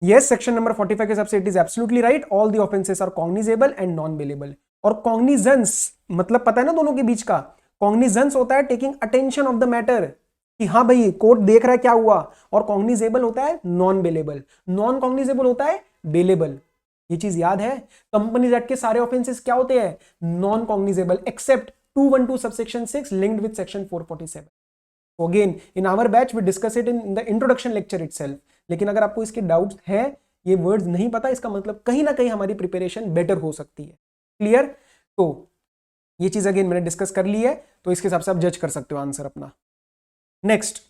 यस, सेक्शन नंबर 45 के हिसाब से it is absolutely right. All the offences are cognizable and non bailable. और कॉग्निजेंस मतलब पता है ना दोनों के बीच का? कॉग्निजेंस होता है taking attention of the matter, कि हाँ भाई कोर्ट देख रहा है क्या हुआ, और कॉग्निजेबल होता है नॉन बेलेबल. नॉन कॉग्निजेबल होता है बेलेबल. ये चीज याद है? कंपनीज एक्ट के सारे ऑफेंसेस क्या होते हैं? Non cognizable, except 212 subsection 6 linked with section 447. So again in our batch we discuss it in the introduction lecture itself. लेकिन अगर आपको इसके डाउट्स है, ये वर्ड्स नहीं पता, इसका मतलब कहीं ना कहीं हमारी प्रिपरेशन बेटर हो सकती है. क्लियर? तो ये चीज अगेन मैंने डिस्कस कर ली है, तो इसके हिसाब से आप जज कर सकते हो आंसर अपना. नेक्स्ट,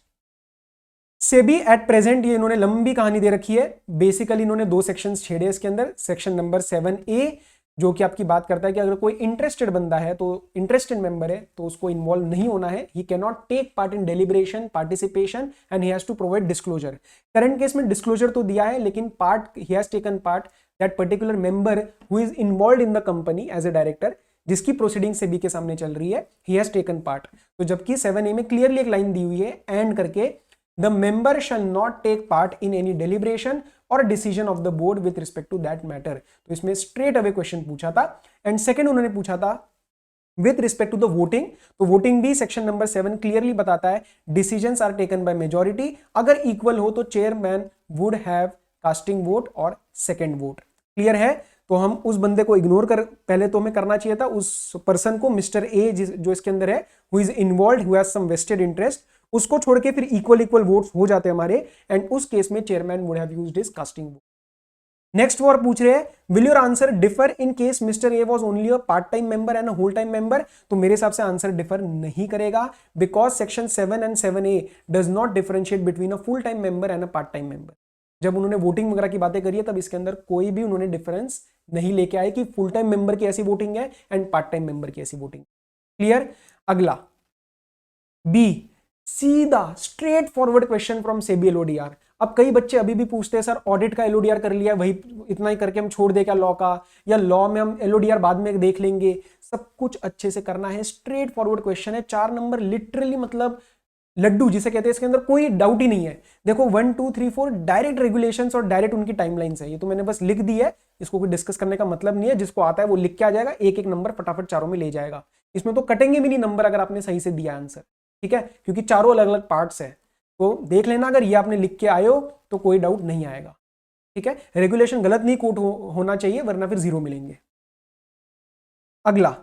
सेबी एट प्रेजेंट, ये इन्होंने लंबी कहानी दे रखी है. बेसिकली इन्होंने 2 सेक्शंस छेड़े इसके अंदर. सेक्शन नंबर 7A जो कि आपकी बात करता है कि अगर कोई इंटरेस्टेड बंदा है, तो इंटरेस्टेड मेंबर है, तो उसको इन्वॉल्व नहीं होना है. He can not take part in deliberation, participation and he has to provide disclosure. Current case में डिस्क्लोजर तो दिया है, लेकिन part he has taken part, that particular member who is involve in the company as a director, जिसकी proceeding SEBI के सामने चल रही है, ही हैज टेकन पार्ट. तो जबकि 7A में क्लियरली एक लाइन दी हुई है एंड करके, the member shall not take part in any deliberation or decision of the board with respect to that matter. तो इसमें straight away question पूछा था. एंड सेकंड उन्होंने पूछा था with respect to the voting. तो वोटिंग भी सेक्शन नंबर 7 क्लियरली बताता है decisions are taken by majority. अगर इक्वल हो तो chairman would have casting vote और सेकंड वोट. क्लियर है? तो हम उस बंदे को इग्नोर कर, पहले तो हमें करना चाहिए था उस पर्सन को, मिस्टर ए जो इसके अंदर है, who is involved, who has some vested interest, उसको छोड़ के फिर इक्वल वोट्स हो जाते हैं हमारे, एंड उस केस में chairman would have used his casting vote. Next वो पूछ रहे हैं, will your answer differ in case mister A was only a part time member and a whole time member? तो मेरे हिसाब से आंसर डिफर नहीं करेगा, because section 7 and 7A does not differentiate between a full time member and a part time member. जब उन्होंने voting वगैरह की बातें करी है, तब इसके अंदर कोई भी उन्होंने डिफरेंस नहीं लेके आए कि फुल टाइम मेंबर की ऐसी वोटिंग है एंड पार्ट टाइम मेंबर की ऐसी वोटिंग. क्लियर? अगला बी, सीधा straight forward question from SEBI LODR. अब कई बच्चे अभी भी पूछते हैं, सर ऑडिट का एलओडीआर कर लिया, वही इतना ही करके हम छोड़ दे क्या लॉ का, या लॉ में हम एलओडीआर बाद में देख लेंगे? सब कुछ अच्छे से करना है. स्ट्रेट फॉरवर्ड क्वेश्चन है, 4 नंबर, लिटरली मतलब लड्डू जिसे कहते हैं. इसके अंदर कोई डाउट ही नहीं है. देखो 1 2 3 4 डायरेक्ट रेगुलेशंस और डायरेक्ट उनकी टाइमलाइंस है. ये तो मैंने बस लिख दी है, इसको कोई डिस्कस करने का मतलब नहीं है. जिसको आता है वो लिख के आ जाएगा, एक एक नंबर फटाफट चारों में ले जाएगा. इसमें तो कटेंगे भी नहीं नंबर अगर आपने सही से दिया आंसर. ठीक है, क्योंकि चारों अलग अलग पार्ट्स है. तो देख लेना, अगर ये आपने लिख के आए हो तो कोई डाउट नहीं आएगा. ठीक है, रेगुलेशन गलत नहीं कोट होना चाहिए, वरना फिर 0 मिलेंगे. अगला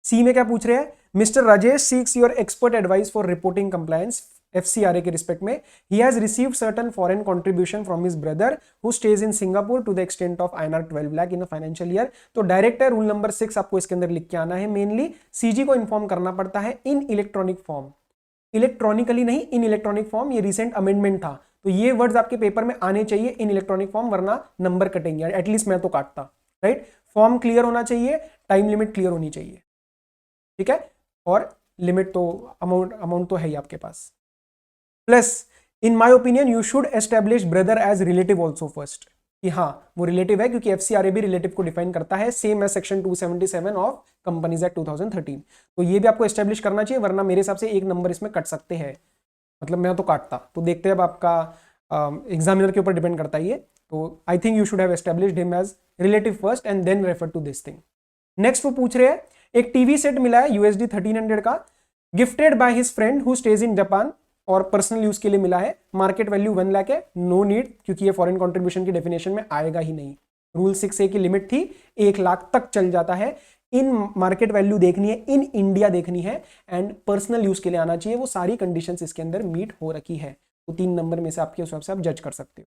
सी में क्या पूछ रहे हैं, mister Rajesh seeks your expert advice for reporting compliance FCRA के रिस्पेक्ट में, he has received certain foreign contribution from his brother who stays in Singapore to the extent of INR 12 lakh in a financial year। तो direct है, rule number 6 आपको इसके अंदर लिख के आना है। मेनली CG को इन्फॉर्म करना पड़ता है इन इलेक्ट्रॉनिक फॉर्म, इलेक्ट्रॉनिकली नहीं, इन इलेक्ट्रॉनिक फॉर्म। ये रिसेंट अमेंडमेंट था, तो ये वर्ड्स आपके पेपर में आने चाहिए इन इलेक्ट्रॉनिक फॉर्म, वरना नंबर कटेंगे, एटलीस्ट मैं तो काटता, राइट। फॉर्म क्लियर होना चाहिए, टाइम लिमिट क्लियर होनी चाहिए, ठीक है, और लिमिट तो अमाउंट तो है ही आपके पास। Plus in my opinion you should establish brother as relative also first, कि हाँ वो रिलेटिव है, क्योंकि FCRA भी रिलेटिव को डिफाइन करता है, same as section 277 of companies act 2013। तो ये भी आपको एस्टेब्लिश करना चाहिए, वरना मेरे हिसाब से एक नंबर इसमें कट सकते हैं, मतलब मैं तो काटता। तो देखते हैं अब आपका एग्जामिनर के ऊपर डिपेंड करता है ये। तो I think you should have established him as relative first and then refer to this thing. Next वो पूछ रहे हैं, एक टीवी सेट मिला है USD 1300 का, gifted by his friend who stays in Japan, और पर्सनल यूज के लिए मिला है, मार्केट वैल्यू 1 लाख है, नो नीड, क्योंकि ये फॉरेन कंट्रीब्यूशन की डेफिनेशन में आएगा ही नहीं। रूल 6A की लिमिट थी 1 लाख तक चल जाता है। इन मार्केट वैल्यू देखनी है, इन इंडिया देखनी है, एंड पर्सनल यूज के लिए आना चाहिए, वो सारी कंडीशंस इसके अंदर मीट हो रखी है। तो 3 नंबर में से आपके हिसाब से आप जज कर सकते हो।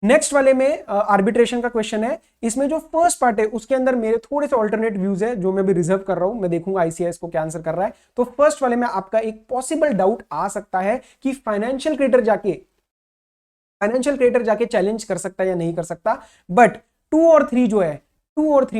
नेक्स्ट वाले में आर्बिट्रेशन का क्वेश्चन है। इसमें जो फर्स्ट पार्ट है उसके अंदर मेरे थोड़े से ऑल्टरनेट व्यूज है, जो मैं भी रिजर्व कर रहा हूं, मैं देखूंगा ICAI को क्या आंसर कर रहा है। तो फर्स्ट वाले में आपका एक पॉसिबल डाउट आ सकता है कि फाइनेंशियल क्रिएटर जाके चैलेंज कर सकता है या नहीं कर सकता, बट 2 और 3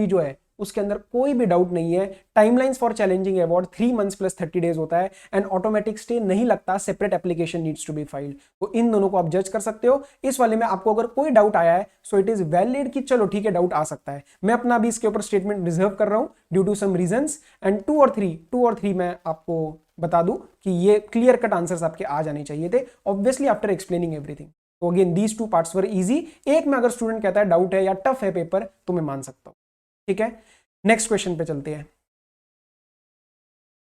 जो है उसके अंदर कोई भी डाउट नहीं है। Timelines for challenging award 3 months plus 30 days होता है, एंड ऑटोमेटिक स्टे नहीं लगता, separate application needs to be filed. तो इन दोनों को आप जज कर सकते हो। इस वाले में आपको अगर कोई डाउट आया है सो इट इज वैलिड, कि चलो ठीक है डाउट आ सकता है। मैं अपना भी इसके ऊपर स्टेटमेंट रिजर्व कर रहा हूं due to some reasons, and 2 और 3 मैं आपको बता दूं कि ये क्लियर कट आंसर्स आपके आ जाने चाहिए थे, ऑब्वियसली आफ्टर एक्सप्लेनिंग एवरीथिंग। तो again these 2 parts were easy. एक में अगर स्टूडेंट कहता है डाउट है या टफ है पेपर, तो मैं मान सकता हूं, ठीक है। नेक्स्ट क्वेश्चन पे चलते हैं।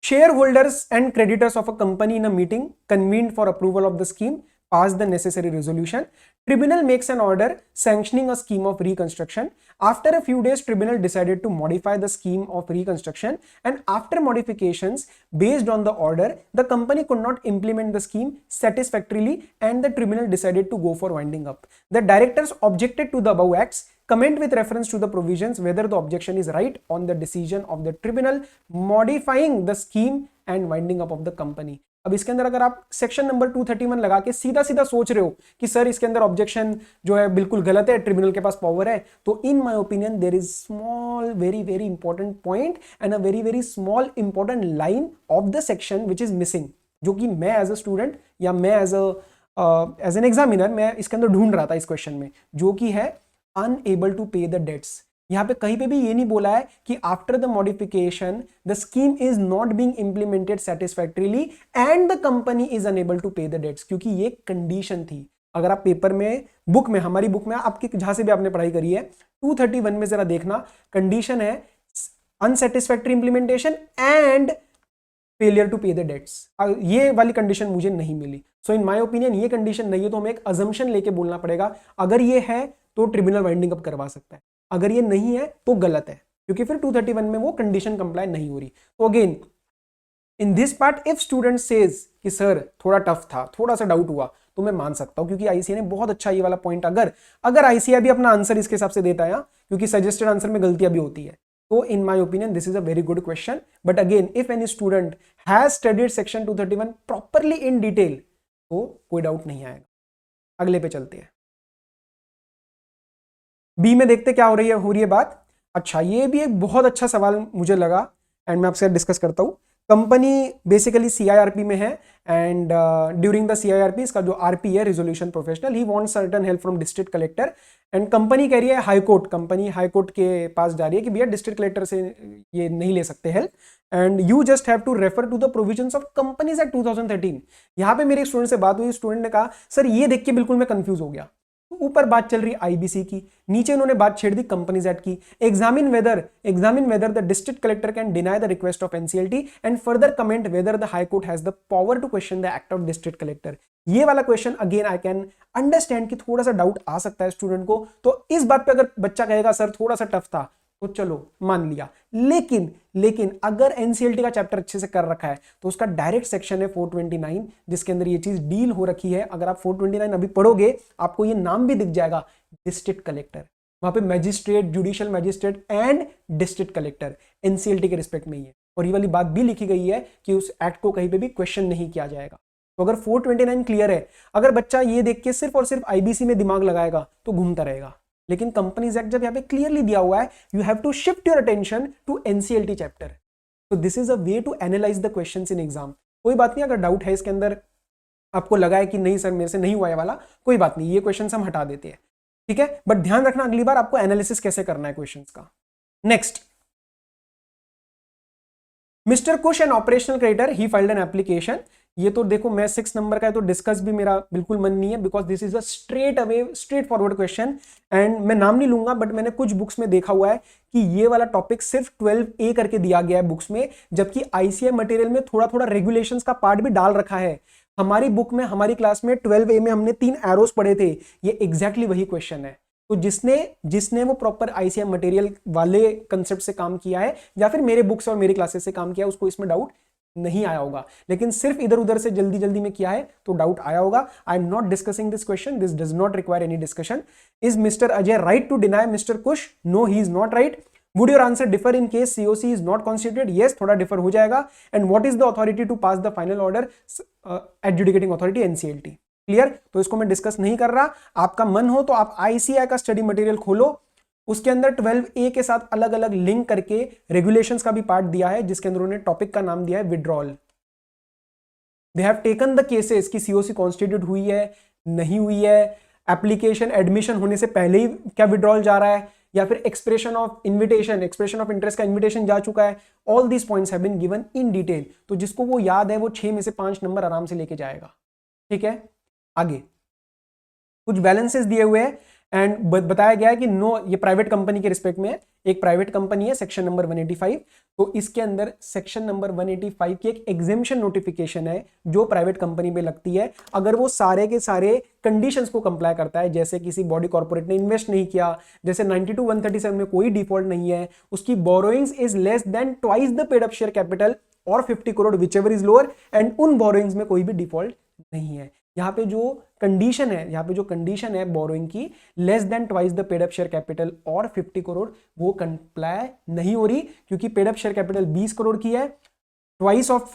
Share holders and creditors of a company in a meeting convened for approval of the scheme pass the necessary resolution. Tribunal makes an order sanctioning a scheme of reconstruction. After a few days, tribunal decided to modify the scheme of reconstruction, and after modifications based on the order, the company could not implement the scheme satisfactorily, and the tribunal decided to go for winding up. The directors objected to the above acts. Comment with reference to the provisions whether the objection is right on the decision of the tribunal modifying the scheme and winding up of the company. अब इसके अंदर अगर आप section number 231 लगा के सीधा सीधा सोच रहे हो कि सर इसके अंदर ऑब्जेक्शन जो है बिल्कुल गलत है, ट्रिब्यूनल के पास पावर है, तो in my opinion there is small very very important point and a very very small important line of the section which is missing, जो कि मैं एज अ स्टूडेंट या मैं एज एन एग्जामिनर मैं इसके अंदर ढूंढ रहा था इस क्वेश्चन में, जो कि है unable to pay the dates. यहां पे कहीं पे भी ये नहीं बोला है कि after the modification the scheme is not being implemented satisfactorily and the company is unable to pay the debts, क्योंकि ये कंडीशन थी। अगर आप पेपर में बुक में हमारी बुक में आपकी जहां से भी आपने पढ़ाई करी है 231 में जरा देखना, कंडीशन है अनसेटिस्फैक्टरी implementation and failure to pay the dates. ये वाली कंडीशन मुझे नहीं मिली, सो इन माय ओपिनियन ये कंडीशन नहीं है, तो हमें एक अजम्पशन लेके बोलना पड़ेगा। अगर ये है तो ट्रिब्यूनल वाइंडिंग अप करवा सकता है, अगर ये नहीं है तो गलत है, क्योंकि फिर 231 में वो कंडीशन कंप्लाई नहीं हो रही। तो again in this part if student says कि सर थोड़ा टफ था, थोड़ा सा डाउट हुआ, तो मैं मान सकता हूं, क्योंकि आईसीआई ने बहुत अच्छा ये वाला पॉइंट, अगर आईसीआई भी अपना आंसर इसके हिसाब से देता है, क्योंकि सजेस्टेड आंसर में गलतियां भी होती है, तो in my opinion this is a very good question. But again if any student has studied section 231 properly in detail, तो कोई डाउट नहीं आएगा। अगले पे चलते हैं, बी में देखते क्या हो रही है बात। अच्छा, ये भी एक बहुत अच्छा सवाल मुझे लगा एंड मैं आपसे डिस्कस करता हूं। कंपनी बेसिकली सीआईआरपी में है एंड ड्यूरिंग द सीआईआरपी इसका जो आरपी है resolution professional, he wants certain help from district collector and company कह रही है हाईकोर्ट, कंपनी हाईकोर्ट के पास जा रही है कि भैया डिस्ट्रिक्ट कलेक्टर से ये नहीं ले सकते help, and you just have to refer to the provisions of companies act 2013। यहां पे मेरे स्टूडेंट से बात हुई, स्टूडेंट ने कहा सर ये देख के बिल्कुल मैं कंफ्यूज हो गया। ऊपर बात चल रही आईबीसी की, नीचे इन्होंने बात छेड़ दी कंपनीज एक्ट की। Examine whether the district collector can deny the request of NCLT and further comment whether the high court has the power to question the act of district collector. ये वाला question again I can understand कि थोड़ा सा doubt आ सकता है student को। तो इस बात पे अगर बच्चा कहेगा सर थोड़ा सा टफ था, तो चलो मान लिया, लेकिन अगर एनसीएलटी का चैप्टर अच्छे से कर रखा है तो उसका डायरेक्ट सेक्शन है 429 जिसके अंदर ये चीज डील हो रखी है। अगर आप 429 अभी पढ़ोगे आपको ये नाम भी दिख जाएगा, डिस्ट्रिक्ट कलेक्टर। वहां पे magistrate, judicial magistrate and district collector NCLT के रिस्पेक्ट में ही है। और ये वाली बात भी लिखी गई है कि उस एक्ट को कहीं पे भी क्वेश्चन नहीं किया जाएगा। तो अगर 429 क्लियर है, अगर बच्चा ये देख के सिर्फ और सिर्फ आईबीसी में दिमाग लगाएगा तो घूमता रहेगा। लेकिन कंपनीज एक्ट जब यहाँ पे क्लियरली दिया हुआ है, you have to shift your attention to NCLT chapter. तो this is a way to analyse the questions in exam. कोई बात नहीं, अगर डाउट है इसके अंदर, आपको लगा है कि नहीं सर मेरे से नहीं हुआ है वाला, कोई बात नहीं, ये क्वेश्चंस हम हटा देते हैं, ठीक है। बट ध्यान रखना अगली बार आपको एनालिसिस कैसे करना है क्वेश्चंस का। Next, mister Kush N operational creditor he filed an application. ये तो देखो मैं 6 नंबर का है तो डिस्कस भी मेरा बिल्कुल मन नहीं है, because this is a straight forward question. And मैं नाम नहीं लूंगा, बट मैंने कुछ बुक्स में देखा हुआ है कि ये वाला टॉपिक सिर्फ 12A करके दिया गया है बुक्स में, जबकि आईसीआई मटेरियल में थोड़ा थोड़ा रेगुलेशंस का पार्ट भी डाल रखा है। हमारी बुक में, हमारी क्लास में 12A में हमने 3 एरोस पढ़े थे, ये एग्जैक्टली वही क्वेश्चन है। तो जिसने वो प्रॉपर आईसीआई मटेरियल वाले कंसेप्ट से काम किया है या फिर मेरे बुक्स और मेरी क्लासेस से काम किया है, उसको इसमें डाउट नहीं आया होगा। लेकिन सिर्फ इधर उधर से जल्दी जल्दी में किया है तो डाउट आया होगा। I am not discussing this question, this does not require any discussion. Is mister Ajay right to deny mister Kush? No, he is not right. Would your answer differ in case COC is not constituted? Yes, थोड़ा differ हो जाएगा। And what is the authority to pass the final order? Adjudicating authority, NCLT. Clear? तो इसको मैं discuss नहीं कर रहा। आपका मन हो तो आप आईसीआई का स्टडी मटेरियल खोलो, उसके अंदर 12A के साथ अलग अलग लिंक करके रेगुलेशंस का भी पार्ट दिया है, जिसके अंदर उन्होंने टॉपिक का नाम दिया है withdrawal. They have taken the cases कि सीओसी कॉन्स्टिट्यूट हुई है, नहीं हुई है, एप्लीकेशन एडमिशन होने से पहले ही क्या विड्रॉल जा रहा है, या फिर expression of invitation, expression of interest का इन्विटेशन जा चुका है। All these points have been given in detail. तो जिसको वो याद है वो 6 में से 5 नंबर आराम से लेके जाएगा। ठीक है, आगे कुछ बैलेंसेस दिए हुए हैं एंड बताया गया है कि नो, ये प्राइवेट कंपनी के रिस्पेक्ट में है। एक प्राइवेट कंपनी है, सेक्शन नंबर 185। तो इसके अंदर सेक्शन नंबर 185 की एक एग्जेम्पशन नोटिफिकेशन है जो प्राइवेट कंपनी पे लगती है अगर वो सारे के सारे कंडीशंस को कंप्लाई करता है। जैसे किसी बॉडी कॉर्पोरेट ने इन्वेस्ट नहीं किया, जैसे 92(137) में कोई डिफॉल्ट नहीं है, उसकी borrowings is less than twice the paid up share capital और 50 crore which ever is lower, and उन बोरोइंग्स में कोई भी डिफॉल्ट नहीं है। यहाँ पे जो कंडीशन है बोरोइंग की, less than twice the paid up share capital और 50 करोड़, वो कंप्लाई नहीं हो रही, क्योंकि paid up share capital 20 crore की है। Twice of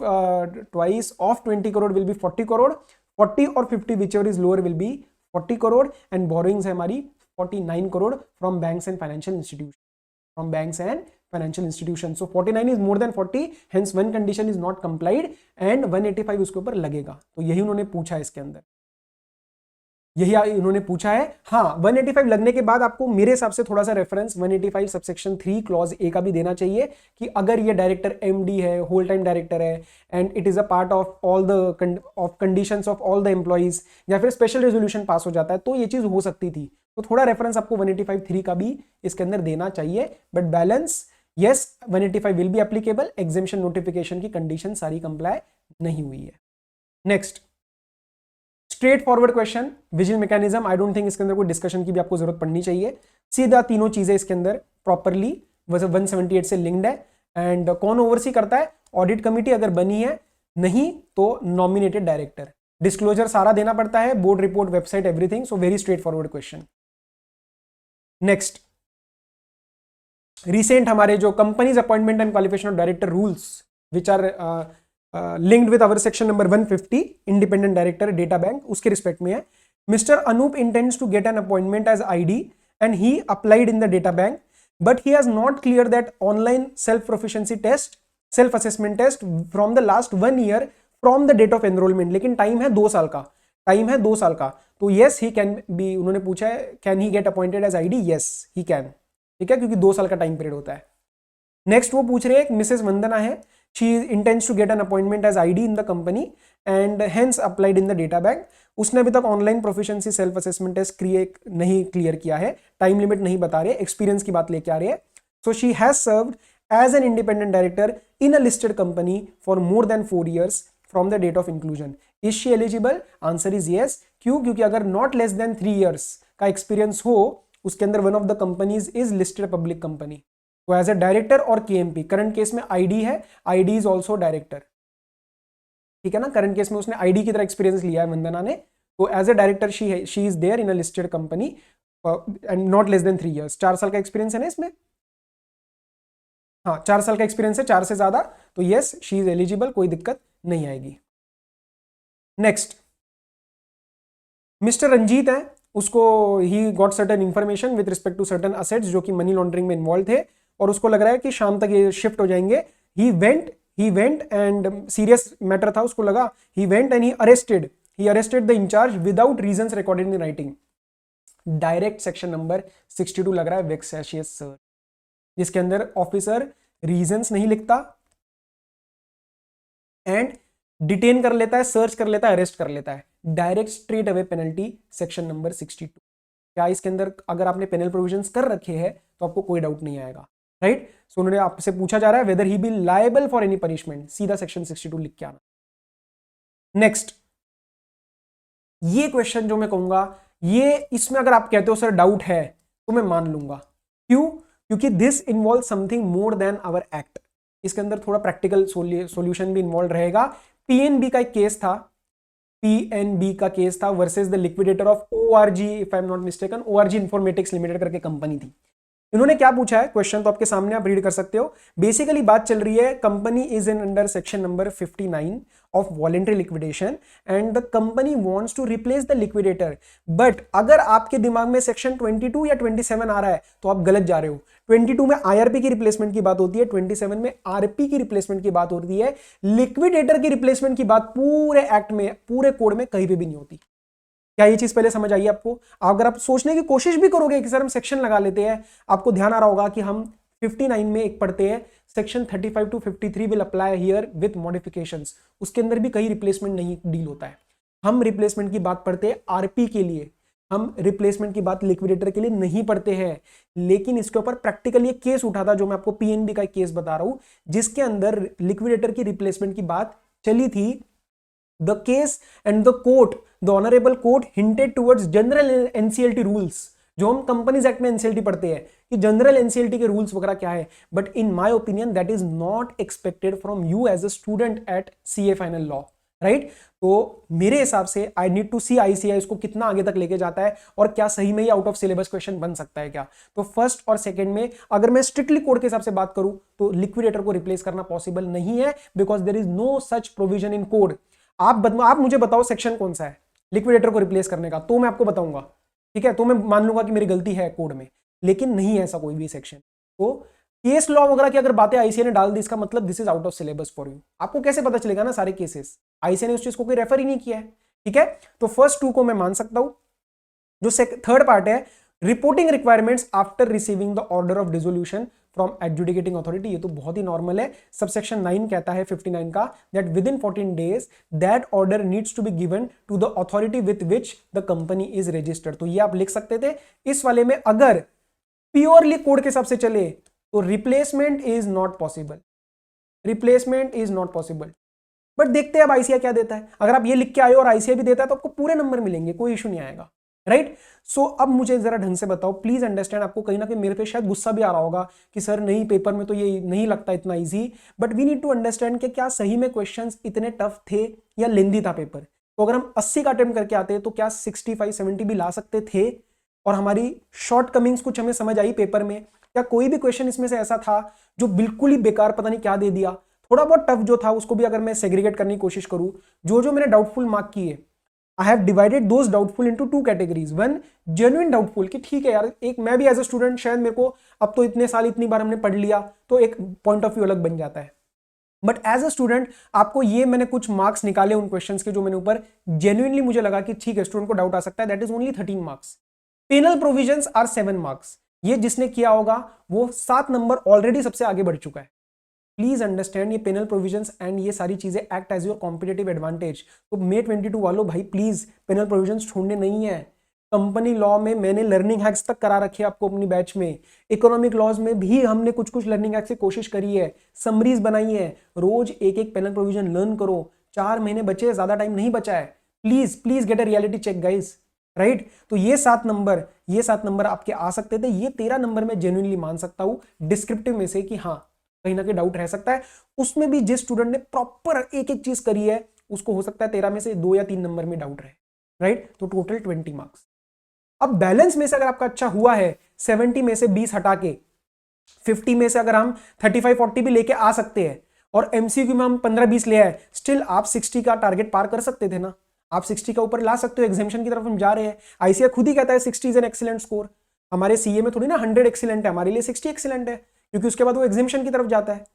20 crore will be 40 crore, 40 और 50 which ever is lower will be 40 crore, and borrowings है हमारी 49 crore from banks and financial institution. So 49 is more than 40, hence one condition is not complied and 185 उसके ऊपर लगेगा। तो यही उन्होंने पूछा है इसके अंदर, यही उन्होंने पूछा है। हाँ, 185 लगने के बाद आपको मेरे हिसाब से थोड़ा सा रेफरेंस 185 सबसेक्शन 3 क्लॉज ए का भी देना चाहिए कि अगर ये डायरेक्टर एमडी है, होल टाइम डायरेक्टर है, and it is a part of all the conditions of all the employees, या फिर स्पेशल रेजोल्यूशन पास हो जाता है, तो ये चीज हो सकती थी। तो थोड़ा रेफरेंस आपको 185(3) का भी इसके अंदर देना चाहिए। But balance, yes 185 will be applicable, exemption notification की कंडीशन सारी कंप्लाई नहीं हुई है। Next, straight forward question, vigil mechanism. I don't think इसके अंदर कोई डिस्कशन की भी आपको जरूरत पड़नी चाहिए। सीधा तीनों चीजें इसके अंदर प्रॉपरली 178 से लिंक्ड है। एंड कौन ओवरसी करता है? ऑडिट कमिटी अगर बनी है, नहीं तो नॉमिनेटेड डायरेक्टर। डिस्क्लोजर सारा देना पड़ता है, board report, website, everything. So very straightforward question. Next, recent हमारे जो companies appointment and qualification of director rules which are linked with our section number 150 independent director data bank, उसके respect में है। Mister Anup intends to get an appointment as ID and he applied in the data bank, but he has not clear that online self proficiency test, self assessment test from the last 1 year from the date of enrolment. लेकिन time है 2 साल का, तो yes he can be, उन्होंने पूछा है can he get appointed as ID? Yes he can, ठीक है, क्योंकि 2 साल का टाइम पीरियड होता है। नेक्स्ट वो पूछ रहे हैं, मिसेस वंदना है, she intends to get an appointment as ID in the company and hence applied in the data bank. उसने अभी तक online proficiency self assessment test नहीं क्लियर किया है, टाइम लिमिट नहीं बता रहे, एक्सपीरियंस की बात लेके आ रहे हैं। So she has served as an independent director in a listed company for more than 4 years from the date of inclusion. Is she eligible? Answer is yes. क्यों? क्योंकि अगर नॉट लेस देन 3 years का experience हो, उसके अंदर one of the companies is listed public company, तो as a director और KMP, current case में आईडी है, आईडी इज ऑल्सो डायरेक्टर, ठीक है ना। करंट केस में उसने आईडी की तरह एक्सपीरियंस लिया है वंदना ने, तो as a director she is there in a listed company and not less than 3 years। 4 साल का एक्सपीरियंस है ना इसमें, हाँ 4 साल का एक्सपीरियंस है, 4 से ज्यादा, तो यस शी इज एलिजिबल, कोई दिक्कत नहीं आएगी। नेक्स्ट मिस्टर रंजीत है, उसको he got certain information with respect to certain assets जो कि मनी लॉन्ड्रिंग में इन्वॉल्व थे, और उसको लग रहा है कि शाम तक ये शिफ्ट हो जाएंगे। He went and serious matter था, उसको लगा, he went and he arrested the incharge without reasons recorded in writing. Direct section number 62 लग रहा है, वेक्सेशियस सर, जिसके अंदर ऑफिसर रीजंस नहीं लिखता एंड डिटेन कर लेता है, सर्च कर लेता है, अरेस्ट कर लेता है। Direct straight away penalty section number 62। क्या इसके अंदर अगर आपने पेनल प्रोविजंस कर रखे हैं तो आपको कोई डाउट नहीं आएगा, राइट। सो उन्होंने आपसे पूछा जा रहा है weather he B liable for any punishment, सीधा सेक्शन 62 लिख के आना। नेक्स्ट ये क्वेश्चन जो मैं कहूंगा, ये इसमें अगर आप कहते हो सर डाउट है तो मैं मान लूंगा। क्यों? क्योंकि this involve something more than our act. इसके अंदर थोड़ा प्रैक्टिकल सॉल्यूशन भी इन्वॉल्व रहेगा। पीएनबी का एक केस था, पीएनबी का केस था versus the liquidator of ORG, if I am not mistaken, ORG informatics limited करके कंपनी थी। इन्होंने क्या पूछा है, क्वेश्चन तो आपके सामने, आप रीड कर सकते हो। बेसिकली बात चल रही है, company is in under section number 59 of voluntary liquidation and the company wants to replace the liquidator. But अगर आपके दिमाग में सेक्शन 22 या 27 आ रहा है तो आप गलत जा रहे हो। 22 में आईआरपी की रिप्लेसमेंट की बात होती है, 27 में आरपी की रिप्लेसमेंट की बात होती है। लिक्विडेटर की रिप्लेसमेंट की बात पूरे एक्ट में, पूरे कोड में कहीं पे भी नहीं होती। क्या ये चीज पहले समझ आई आपको? अगर आप सोचने की कोशिश भी करोगे कि सर हम सेक्शन लगा लेते हैं, आपको ध्यान आ रहा होगा कि हम 59 में एक पढ़ते हैं, section 35 to 53 will apply here with modifications. उसके अंदर भी कहीं रिप्लेसमेंट नहीं डील होता है। हम रिप्लेसमेंट की बात पढ़ते हैं आरपी के लिए, हम रिप्लेसमेंट की बात लिक्विडेटर के लिए नहीं पढ़ते हैं। लेकिन इसके ऊपर प्रैक्टिकली एक केस उठा था, जो मैं आपको पीएनबी का एक केस बता रहा हूं, जिसके अंदर लिक्विडेटर की रिप्लेसमेंट की बात चली थी। The case and the court, the honorable court hinted towards general NCLT rules, जो हम कंपनीज एक्ट में एनसीएलटी पढ़ते हैं कि जनरल एनसीएलटी के रूल्स वगैरह क्या है। But in my opinion that is not expected from you as a student at CA final law, right. तो मेरे हिसाब से I need to see ICAI इसको कितना आगे तक लेके जाता है और क्या सही में ही आउट ऑफ सिलेबस क्वेश्चन बन सकता है क्या। तो फर्स्ट और सेकंड में अगर मैं स्ट्रिक्टली कोड के हिसाब से बात करूं तो लिक्विडेटर को रिप्लेस करना पॉसिबल नहीं है, because there is no such provision in code. आप मुझे बताओ सेक्शन कौन सा है लिक्विडेटर को रिप्लेस करने का, तो मैं आपको बताऊंगा, ठीक है। तो मैं मान लूंगा कि मेरी गलती है कोड में, लेकिन नहीं है ऐसा कोई भी सेक्शन। तो केस लॉ वगैरह की अगर बातें आईसीए ने डाल दी, इसका मतलब this is out of syllabus for you. आपको कैसे पता चलेगा ना सारे केसेस, आईसीए ने उस चीज को कोई रेफर ही नहीं किया है, ठीक है। तो फर्स्ट 2 को मैं मान सकता हूं। जो थर्ड पार्ट है, reporting requirements after receiving the order of dissolution from adjudicating authority, ये तो बहुत ही नॉर्मल है। सबसेक्शन 9 कहता है 59 का, that within 14 days that order needs to be given to the authority with which the company is registered. तो ये आप लिख सकते थे। इस वाले में अगर प्योरली कोड के हिसाब से चले तो replacement is not possible, replacement is not possible. But देखते हैं अब आईसीआई क्या देता है। अगर आप ये लिख के आए और आईसीआई भी देता है तो आपको पूरे नंबर मिलेंगे, कोई इशू नहीं आएगा, राइट। सो अब मुझे जरा ढंग से बताओ, प्लीज अंडरस्टैंड। आपको कहीं ना कहीं मेरे पे शायद गुस्सा भी आ रहा होगा कि सर नहीं, पेपर में तो ये नहीं लगता इतना easy, but we need to understand कि क्या सही में क्वेश्चंस इतने टफ थे या लेंदी था पेपर। तो अगर हम 80 का अटेम्प्ट करके आते तो क्या 65-70 भी ला सकते थे, और हमारी शॉर्ट कमिंग्स कुछ हमें समझ आई पेपर में। क्या कोई भी क्वेश्चन इसमें से ऐसा था जो बिल्कुल ही बेकार पता नहीं क्या दे दिया? थोड़ा बहुत टफ जो था उसको भी अगर मैं सेग्रीगेट करने की कोशिश करूं, जो मैंने डाउटफुल मार्क किए, I have divided those doubtful into 2 categories. One genuine doubtful कि ठीक है यार, एक मैं भी एज अ स्टूडेंट शायद मेरे को अब तो इतने साल इतनी बार हमने पढ़ लिया तो एक पॉइंट ऑफ व्यू अलग बन जाता है। बट एज अ स्टूडेंट आपको ये मैंने कुछ मार्क्स निकाले उन क्वेश्चंस के जो मैंने ऊपर जेन्युइनली मुझे लगा कि ठीक है स्टूडेंट को डाउट आ सकता है, that is only 13 marks. Penal provisions are 7 marks. ये जिसने किया होगा वो 7 नंबर ऑलरेडी सबसे आगे बढ़ चुका है। प्लीज अंडरस्टैंड, ये पेनल प्रोविजंस एंड ये सारी चीजें act as your competitive advantage. तो मे 22 वालों भाई प्लीज पेनल प्रोविजंस छोड़ने नहीं है। कंपनी लॉ में मैंने लर्निंग हैक्स तक करा रखे आपको अपनी बैच में, इकोनॉमिक लॉज में भी हमने कुछ लर्निंग हैक्स की कोशिश करी है, समरीज बनाई है। रोज एक पेनल प्रोविजन लर्न करो। 4 महीने बचे, ज्यादा टाइम नहीं बचा है। Please please get a reality check guys, right. तो ये 7 नंबर आपके आ सकते थे। ये 13 नंबर में जेन्युइनली मान सकता हूं डिस्क्रिप्टिव में से कि हाँ कहीं ना कहीं डाउट रह सकता है। उसमें भी जिस स्टूडेंट ने प्रॉपर एक एक चीज करी है उसको हो सकता है 13 में से 2 या 3 नंबर में डाउट रहे, राइट। तो टोटल 20 मार्क्स। अब बैलेंस में से अगर आपका अच्छा हुआ है, 70 में से 20 हटा के 50 में से अगर हम 35-40 भी लेके आ सकते हैं और एमसीक्यू में हम 15-20 ले आए, स्टिल आप 60 का टारगेट पार कर सकते थे ना। आप 60 का ऊपर ला सकते हो, एग्जामिशन की तरफ हम जा रहे हैं। आईसीआई खुद ही कहता है 60 इज एन एक्सीलेंट स्कोर। हमारे सीए में थोड़ी ना 100 एक्सीलेंट है, हमारे लिए 60 एक्सीलेंट है, क्योंकि उसके बाद वो एग्जामिशन की तरफ जाता है,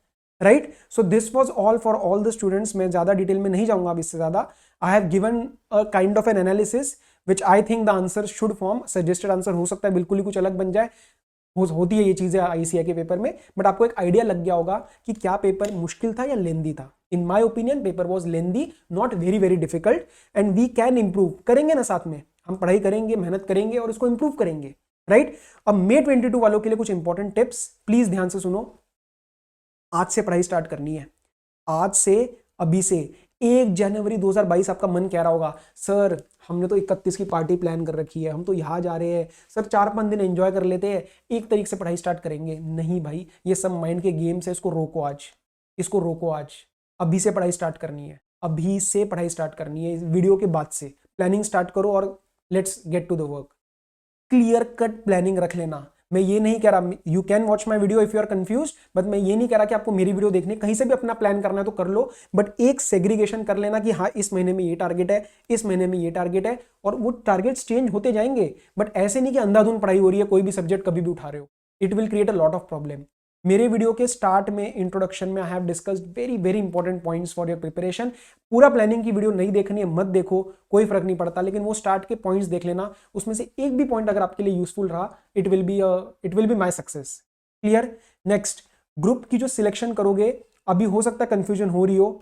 right. So this was all for all the students. मैं ज्यादा डिटेल में नहीं जाऊंगा अब इससे ज्यादा। I have given a kind of N analysis which I think the answer should form. Suggested answer हो सकता है बिल्कुल ही कुछ अलग बन जाए, होती है ये चीजें आईसीआई के पेपर में, बट आपको एक आइडिया लग गया होगा कि क्या पेपर मुश्किल था या लेंदी था। In my opinion paper was lengthy, not very very difficult, and we can improve. करेंगे ना साथ में, हम पढ़ाई करेंगे, मेहनत करेंगे और इसको इंप्रूव करेंगे, राइट। अब मे 22 वालों के लिए कुछ इंपॉर्टेंट टिप्स, प्लीज ध्यान से सुनो। आज से पढ़ाई स्टार्ट करनी है, आज से, अभी से। 1 जनवरी 2022 आपका मन कह रहा होगा सर हमने तो 31 की पार्टी प्लान कर रखी है, हम तो यहाँ जा रहे हैं सर, 4-5 दिन एंजॉय कर लेते हैं, 1 तारीख से पढ़ाई स्टार्ट करेंगे। नहीं भाई, ये सब माइंड के गेम्स है, इसको रोको आज, इसको रोको आज। अभी से पढ़ाई स्टार्ट करनी है, अभी से पढ़ाई स्टार्ट करनी है। इस वीडियो के बाद से प्लानिंग स्टार्ट करो और let's get to the work. Clear cut planning रख लेना। मैं ये नहीं कह रहा, you can watch my video if you are confuse, but मैं ये नहीं कह रहा कि आपको मेरी वीडियो देखनी, कहीं से भी अपना प्लान करना है तो कर लो, बट एक सेग्रीगेशन कर लेना कि हाँ इस महीने में ये टारगेट है, इस महीने में ये टारगेट है, और वो टारगेट्स चेंज होते जाएंगे। बट ऐसे नहीं कि अंधाधुंध पढ़ाई हो रही है, कोई भी सब्जेक्ट कभी भी उठा रहे हो, it will create a lot of problem. मेरे वीडियो के स्टार्ट में इंट्रोडक्शन में I have discussed very very important points for your preparation. पूरा प्लानिंग की वीडियो नहीं देखनी है, मत देखो, कोई फर्क नहीं पड़ता, लेकिन वो स्टार्ट के पॉइंट्स देख लेना। उसमें से एक भी पॉइंट अगर आपके लिए यूजफुल रहा, it will be my success. Clear. Next, group की जो सिलेक्शन करोगे, अभी हो सकता है कंफ्यूजन हो रही हो,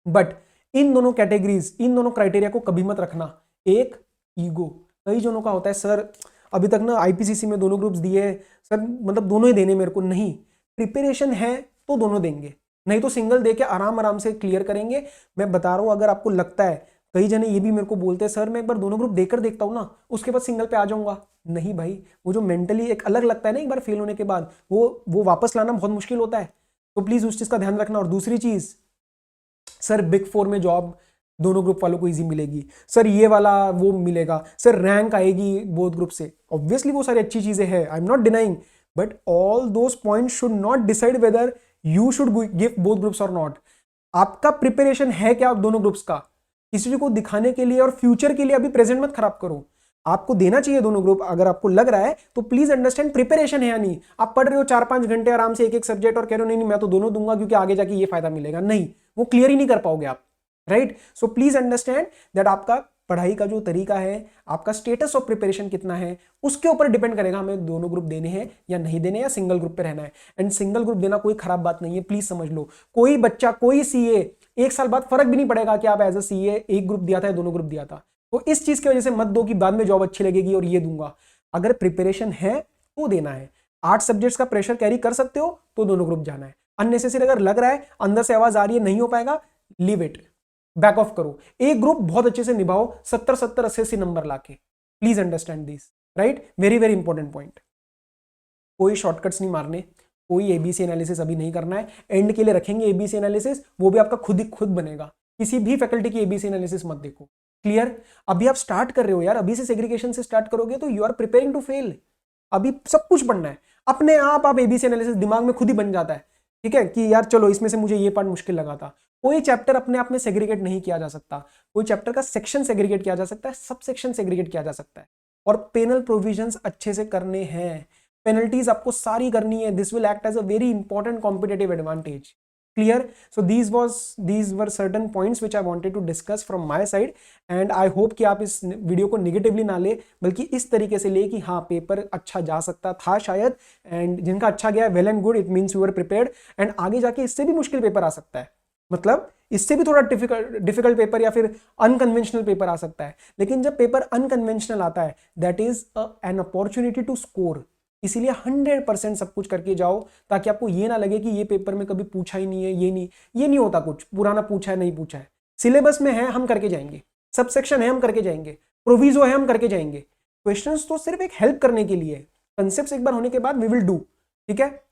बट इन दोनों कैटेगरीज, इन दोनों क्राइटेरिया को कभी मत रखना। एक, ईगो। कई जनों का होता है सर अभी तक ना आईपीसीसी में दोनों ग्रुप्स दिए सर, मतलब दोनों ही देने मेरे को। नहीं, प्रिपरेशन है तो दोनों देंगे, नहीं तो सिंगल दे के आराम आराम से क्लियर करेंगे। मैं बता रहा हूं, अगर आपको लगता है, कई जने ये भी मेरे को बोलते हैं सर मैं एक बार दोनों ग्रुप देकर देखता हूं ना, उसके बाद सिंगल पे आ जाऊंगा। नहीं भाई, वो जो मेंटली एक अलग लगता है ना एक बार फेल होने के बाद, वो वापस लाना बहुत मुश्किल होता है। तो प्लीज उस चीज का ध्यान रखना। और दूसरी चीज, सर बिग 4 में जॉब दोनों ग्रुप वालों को इजी मिलेगी, सर ये वाला वो मिलेगा, सर रैंक आएगी बोथ ग्रुप से। ऑब्वियसली वो सारी अच्छी चीजें हैं, आई am not denying, but all those points should not decide whether you should give both groups और नॉट। आपका प्रिपरेशन है क्या दोनों ग्रुप्स का, किसी को दिखाने के लिए और फ्यूचर के लिए अभी प्रेजेंट मत खराब करो। आपको देना चाहिए दोनों ग्रुप, अगर आपको लग रहा है तो प्लीज अंडरस्टैंड प्रिपरेशन है या नहीं। आप पढ़ रहे हो 4-5 घंटे आराम से एक एक सब्जेक्ट और कह रहे हो नहीं मैं तो दोनों दूंगा क्योंकि आगे जाके ये फायदा मिलेगा, नहीं, वो क्लियर ही नहीं कर पाओगे आप, right. So please understand that आपका पढ़ाई का जो तरीका है, आपका स्टेटस ऑफ प्रिपरेशन कितना है, उसके ऊपर डिपेंड करेगा हमें दोनों ग्रुप देने हैं या नहीं देने, या सिंगल ग्रुप पे रहना है। एंड सिंगल ग्रुप देना कोई खराब बात नहीं है, प्लीज समझ लो। कोई बच्चा, कोई सीए 1 साल बाद फर्क भी नहीं पड़ेगा कि आप एज अ सीए एक ग्रुप दिया था या दोनों ग्रुप दिया था। तो इस चीज की वजह से मत दो कि बाद में जॉब अच्छी लगेगी और ये दूंगा। अगर प्रिपरेशन है तो देना है। 8 सब्जेक्ट्स का प्रेशर कैरी कर सकते हो तो दोनों ग्रुप जाना है। अननेसेसरी अगर लग रहा है, अंदर से आवाज आ रही है नहीं हो पाएगा, लीव इट, बैक ऑफ करो। एक ग्रुप बहुत अच्छे से निभाओ 70-70 80 नंबर लाके। Please understand this, right. Very very important point. कोई शॉर्टकट्स नहीं मारने, कोई एबीसी एनालिसिस अभी नहीं करना है। एंड के लिए रखेंगे एबीसी एनालिसिस, वो भी आपका खुद बनेगा। किसी भी फैकल्टी की एबीसी एनालिसिस मत देखो। क्लियर। अभी आप स्टार्ट कर रहे हो यार, अभी से सेग्रीगेशन से स्टार्ट करोगे तो you are preparing to fail. अभी सब कुछ पढ़ना है, अपने आप एबीसी एनालिसिस दिमाग में खुद ही बन जाता है, ठीक है, कि यार चलो इसमें से मुझे ये पार्ट मुश्किल लगा था। कोई चैप्टर अपने आप में सेग्रीगेट नहीं किया जा सकता, कोई चैप्टर का सेक्शन सेग्रीगेट किया जा सकता है, सब सेक्शन सेग्रीगेट किया जा सकता है। और पेनल प्रोविजंस अच्छे से करने हैं, पेनल्टीज आपको सारी करनी है। This will act as a very important competitive advantage. Clear. So these were certain points which I wanted to discuss from my side, and I hope कि आप इस वीडियो को निगेटिवली ना ले, बल्कि इस तरीके से ले कि हाँ पेपर अच्छा जा सकता था शायद, एंड जिनका अच्छा गया well and good, it means you are prepared. And आगे जाके इससे भी मुश्किल पेपर आ सकता है, मतलब इससे भी थोड़ा डिफिकल्ट पेपर या फिर अनकन्वेंशनल पेपर आ सकता है। लेकिन जब पेपर अनकन्वेंशनल आता है, that is an opportunity to score. इसीलिए 100% सब कुछ करके जाओ, ताकि आपको ये ना लगे कि ये पेपर में कभी पूछा ही नहीं है, ये नहीं होता, कुछ पुराना पूछा है नहीं पूछा है। सिलेबस में है हम करके जाएंगे, सब सेक्शन है हम करके जाएंगे, प्रोविजो है, हम करके जाएंगे। क्वेश्चंस तो सिर्फ एक हेल्प करने के लिए है, कंसेप्ट एक बार होने के बाद वी विल डू। ठीक है,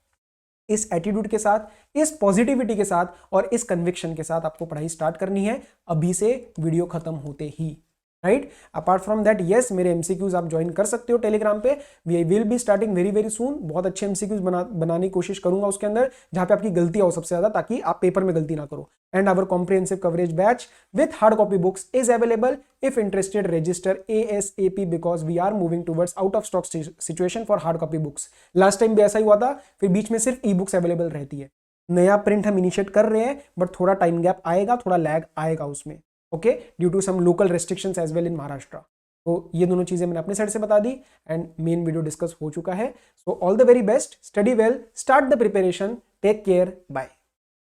इस एटीट्यूड के साथ, इस पॉजिटिविटी के साथ और इस कन्विक्शन के साथ आपको पढ़ाई स्टार्ट करनी है अभी से, वीडियो खत्म होते ही, right. Apart from that yes, मेरे एमसीक्यूज आप ज्वाइन कर सकते हो टेलीग्राम पे, we will be starting very very soon. बहुत अच्छे एमसीक्यूज बनाने की कोशिश करूंगा उसके अंदर, जहां पे आपकी गलतियां हो सबसे ज्यादा, ताकि आप पेपर में गलती ना करो। And our comprehensive coverage batch with hard copy books is available. If interested register ASAP because we are moving towards out of stock situation for hard copy books. Last time भी ऐसा ही हुआ था, फिर बीच में सिर्फ ई बुक्स अवेलेबल रहती है। नया प्रिंट हम इनिशिएट कर रहे हैं, बट थोड़ा टाइम गैप आएगा, थोड़ा लैग आएगा उसमें, okay, due to some local restrictions as well in Maharashtra. तो ये दोनों चीजें मैंने अपने साइड से बता दी एंड मेन वीडियो डिस्कस हो चुका है। So all the very best, study well, start the preparation, take care, bye.